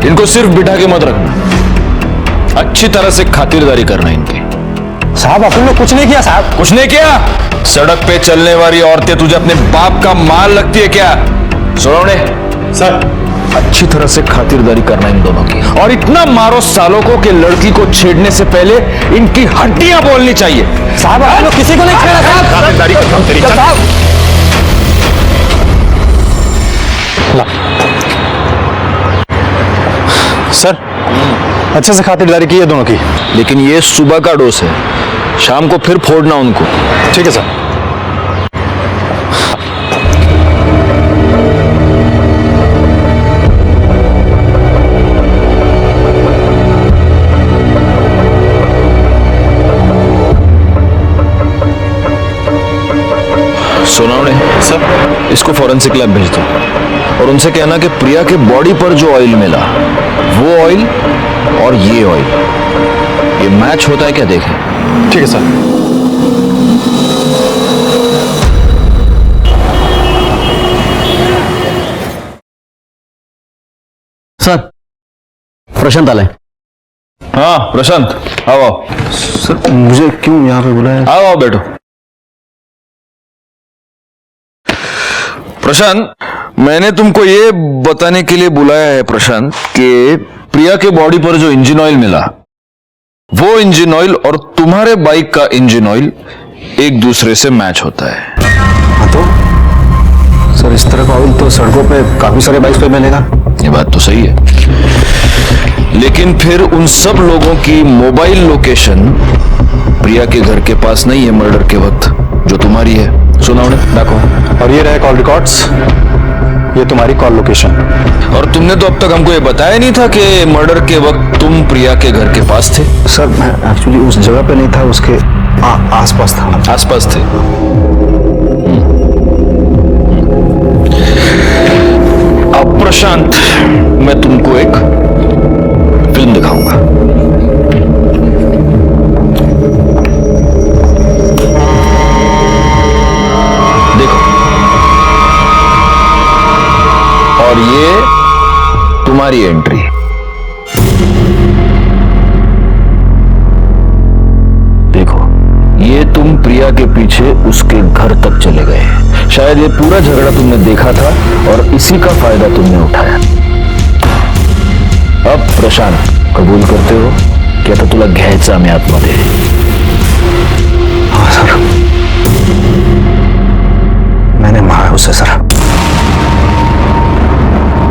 N: इनको सिर्फ बिठा के मत रखना, अच्छी तरह से खातिरदारी करना इनकी।
J: साहब अपन लोग कुछ नहीं किया साहब।
N: कुछ नहीं किया? सड़क पे चलने वाली औरतें तुझे अपने बाप का माल लगती है क्या? सोनावणे
E: सर,
N: अच्छी तरह से खातिरदारी करना इन दोनों की, और इतना मारो सालों को कि लड़की को छेड़ने से पहले इनकी हड्डियां बोलनी चाहिए।
J: साहब आप लोग किसी को नहीं छेड़ा साहब।
N: खातिरदारी करता हूं तेरी।
J: साहब
E: सर अच्छे से खातिरदारी की है दोनों की।
N: लेकिन ये सुबह का डोज है, शाम को फिर फोड़ना उनको।
E: ठीक है सर।
N: सोनावणे सर, इसको फॉरेंसिक लैब भेज दो और उनसे कहना कि प्रिया के बॉडी पर जो ऑयल मिला वो ऑयल और ये ऑयल, ये मैच होता है क्या देखें।
E: ठीक है सर।
J: सर प्रशांत आले।
N: हाँ प्रशांत, आओ आओ।
J: सर मुझे क्यों यहाँ पे बुलाया?
N: आओ आओ बैठो। प्रशांत, मैंने तुमको ये बताने के लिए बुलाया है प्रशांत कि प्रिया के बॉडी पर जो इंजन ऑयल मिला वो इंजन ऑयल और तुम्हारे बाइक का इंजन ऑयल एक दूसरे से मैच होता है।
J: हाँ तो सर इस तरह का ऑयल तो सड़कों पे काफी सारे बाइक्स पे मिलेगा।
N: ये बात तो सही है, लेकिन फिर उन सब लोगों की मोबाइल लोकेशन प्रिया के घर के पास नहीं है मर्डर के वक्त, जो तुम्हारी है। सुनाओ देखो।
E: और ये रहे कॉल रिकॉर्ड्स, ये तुम्हारी कॉल लोकेशन।
N: और तुमने तो अब तक हमको ये बताया नहीं था कि मर्डर के वक्त तुम प्रिया के घर के पास थे।
J: सर मैं एक्चुअली उस जगह पे नहीं था, उसके आसपास था।
N: आसपास थे। अब प्रशांत, मैं तुमको एक फिल्म दिखाऊंगा। देखो, और ये तुम्हारी एंट्री। देखो, ये तुम प्रिया के पीछे उसके घर तक चले गए। शायद ये पूरा झगड़ा तुमने देखा था और इसी का फायदा तुमने उठाया। अब प्रशांत, कबूल करते हो की आता तुला घ्यायचं आम्ही आतमध्ये?
J: हाँ सर, मैंने मारा उसे सर।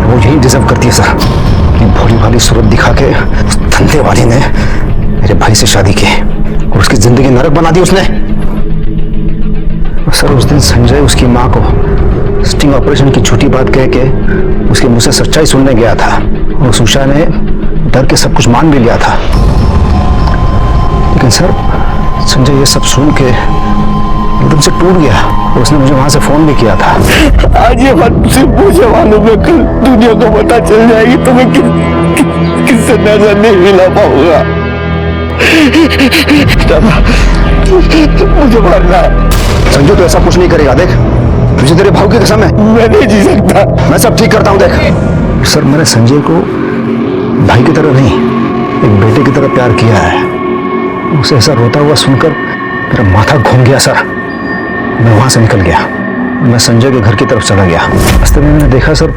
J: वो यही डिजर्व करती है सर कि भोली भाली सूरत दिखा के उस धंधे वाली ने मेरे भाई से शादी की और उसकी जिंदगी नरक बना दी उसने। सर उस दिन संजय उसकी माँ को स्टिंग ऑपरेशन की झूठी बात कह के उसके मुंह से सच्चाई सुनने गया था और उषा ने डर के सब कुछ मान भी लिया था। लेकिन सर संजय ये सब सुन के एकदम से टूट गया और उसने मुझे वहां से फोन भी किया था।
D: आज ये बात सिर्फ मुझे मालूम है, कल दुनिया को पता चल जाएगी तो मैं किससे नजर नहीं मिला पाऊंगा। मुझे मारना है।
J: संजू तो ऐसा कुछ नहीं करेगा, देख तुझे तेरे भाव की कसम है।
D: मैं नहीं जी सकता।
J: मैं सब ठीक करता हूँ, देख। सर मैंने संजय को भाई की तरह नहीं, एक बेटे की तरह प्यार किया है। उसे ऐसा रोता हुआ सुनकर मेरा माथा घूम गया सर। मैं वहां से निकल गया, मैं संजय के घर की तरफ चला गया। रास्ते में मैंने देखा सर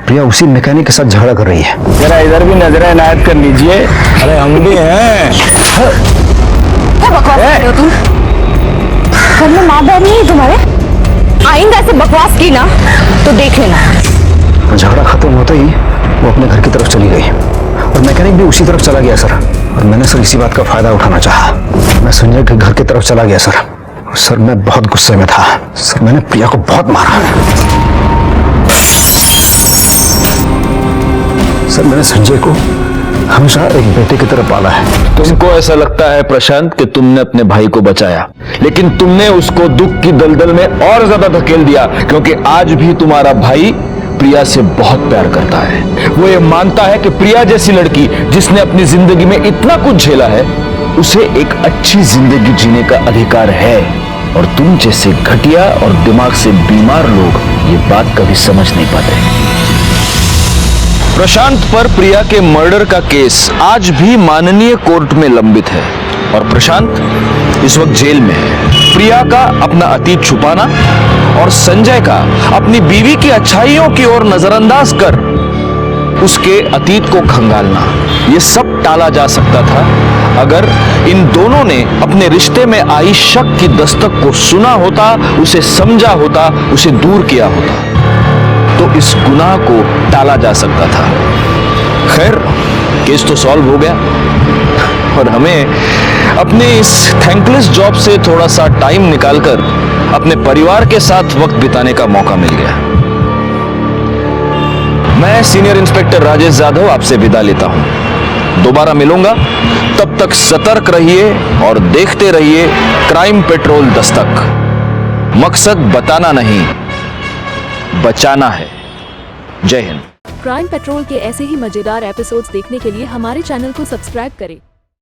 J: प्रिया उसी मैकेनिक के साथ झगड़ा कर रही है।
D: जरा इधर भी नजर इनायत कर लीजिए। अरे हम भी हैं।
F: क्या बकवास कर रहे हो तुम? घर में माँ बहन नहीं है तुम्हारे? आइंदा ऐसे बकवास की ना तो देख लेना।
J: झगड़ा खत्म होते ही वो अपने घर की तरफ चली गई और मैकेनिक भी उसी तरफ चला गया सर। और मैंने सर इसी बात का फायदा उठाना चाहा। मैं संजय के घर की तरफ चला गया सर। सर मैं बहुत गुस्से में था सर, मैंने प्रिया को बहुत मारा सर। मैंने संजय को हमेशा एक बेटे की तरह पाला है।
N: तुमको ऐसा लगता है प्रशांत कि तुमने अपने भाई को बचाया, लेकिन तुमने उसको दुख की दलदल में और ज्यादा धकेल दिया, क्योंकि आज भी तुम्हारा भाई प्रिया से बहुत प्यार करता है। वो ये मानता है कि प्रिया जैसी लड़की जिसने अपनी जिंदगी में इतना कुछ झेला है, उसे एक अच्छी जिंदगी जीने का अधिकार है। और तुम जैसे घटिया और दिमाग से बीमार लोग ये बात कभी समझ नहीं पाते। प्रशांत पर प्रिया के मर्डर का केस आज भी माननीय कोर्ट में लंबित है और प्रशांत इस वक्त जेल में है। प्रिया का अपना अतीत छुपाना और संजय का अपनी बीवी की अच्छाइयों की ओर नजरअंदाज कर उसके अतीत को खंगालना, यह सब टाला जा सकता था अगर इन दोनों ने अपने रिश्ते में आई शक की दस्तक को सुना होता, उसे समझा होता, उसे दूर किया होता, तो इस गुनाह को टाला जा सकता था। खैर, केस तो सॉल्व हो गया और हमें अपने इस थैंकलेस जॉब से थोड़ा सा टाइम निकालकर अपने परिवार के साथ वक्त बिताने का मौका मिल गया। मैं सीनियर इंस्पेक्टर राजेश यादव आपसे विदा लेता हूं। दोबारा मिलूंगा, तब तक सतर्क रहिए और देखते रहिए क्राइम पेट्रोल दस्तक। मकसद बताना नहीं, बचाना है। जय हिंद।
G: क्राइम पेट्रोल के ऐसे ही मजेदार एपिसोड्स देखने के लिए हमारे चैनल को सब्सक्राइब करें।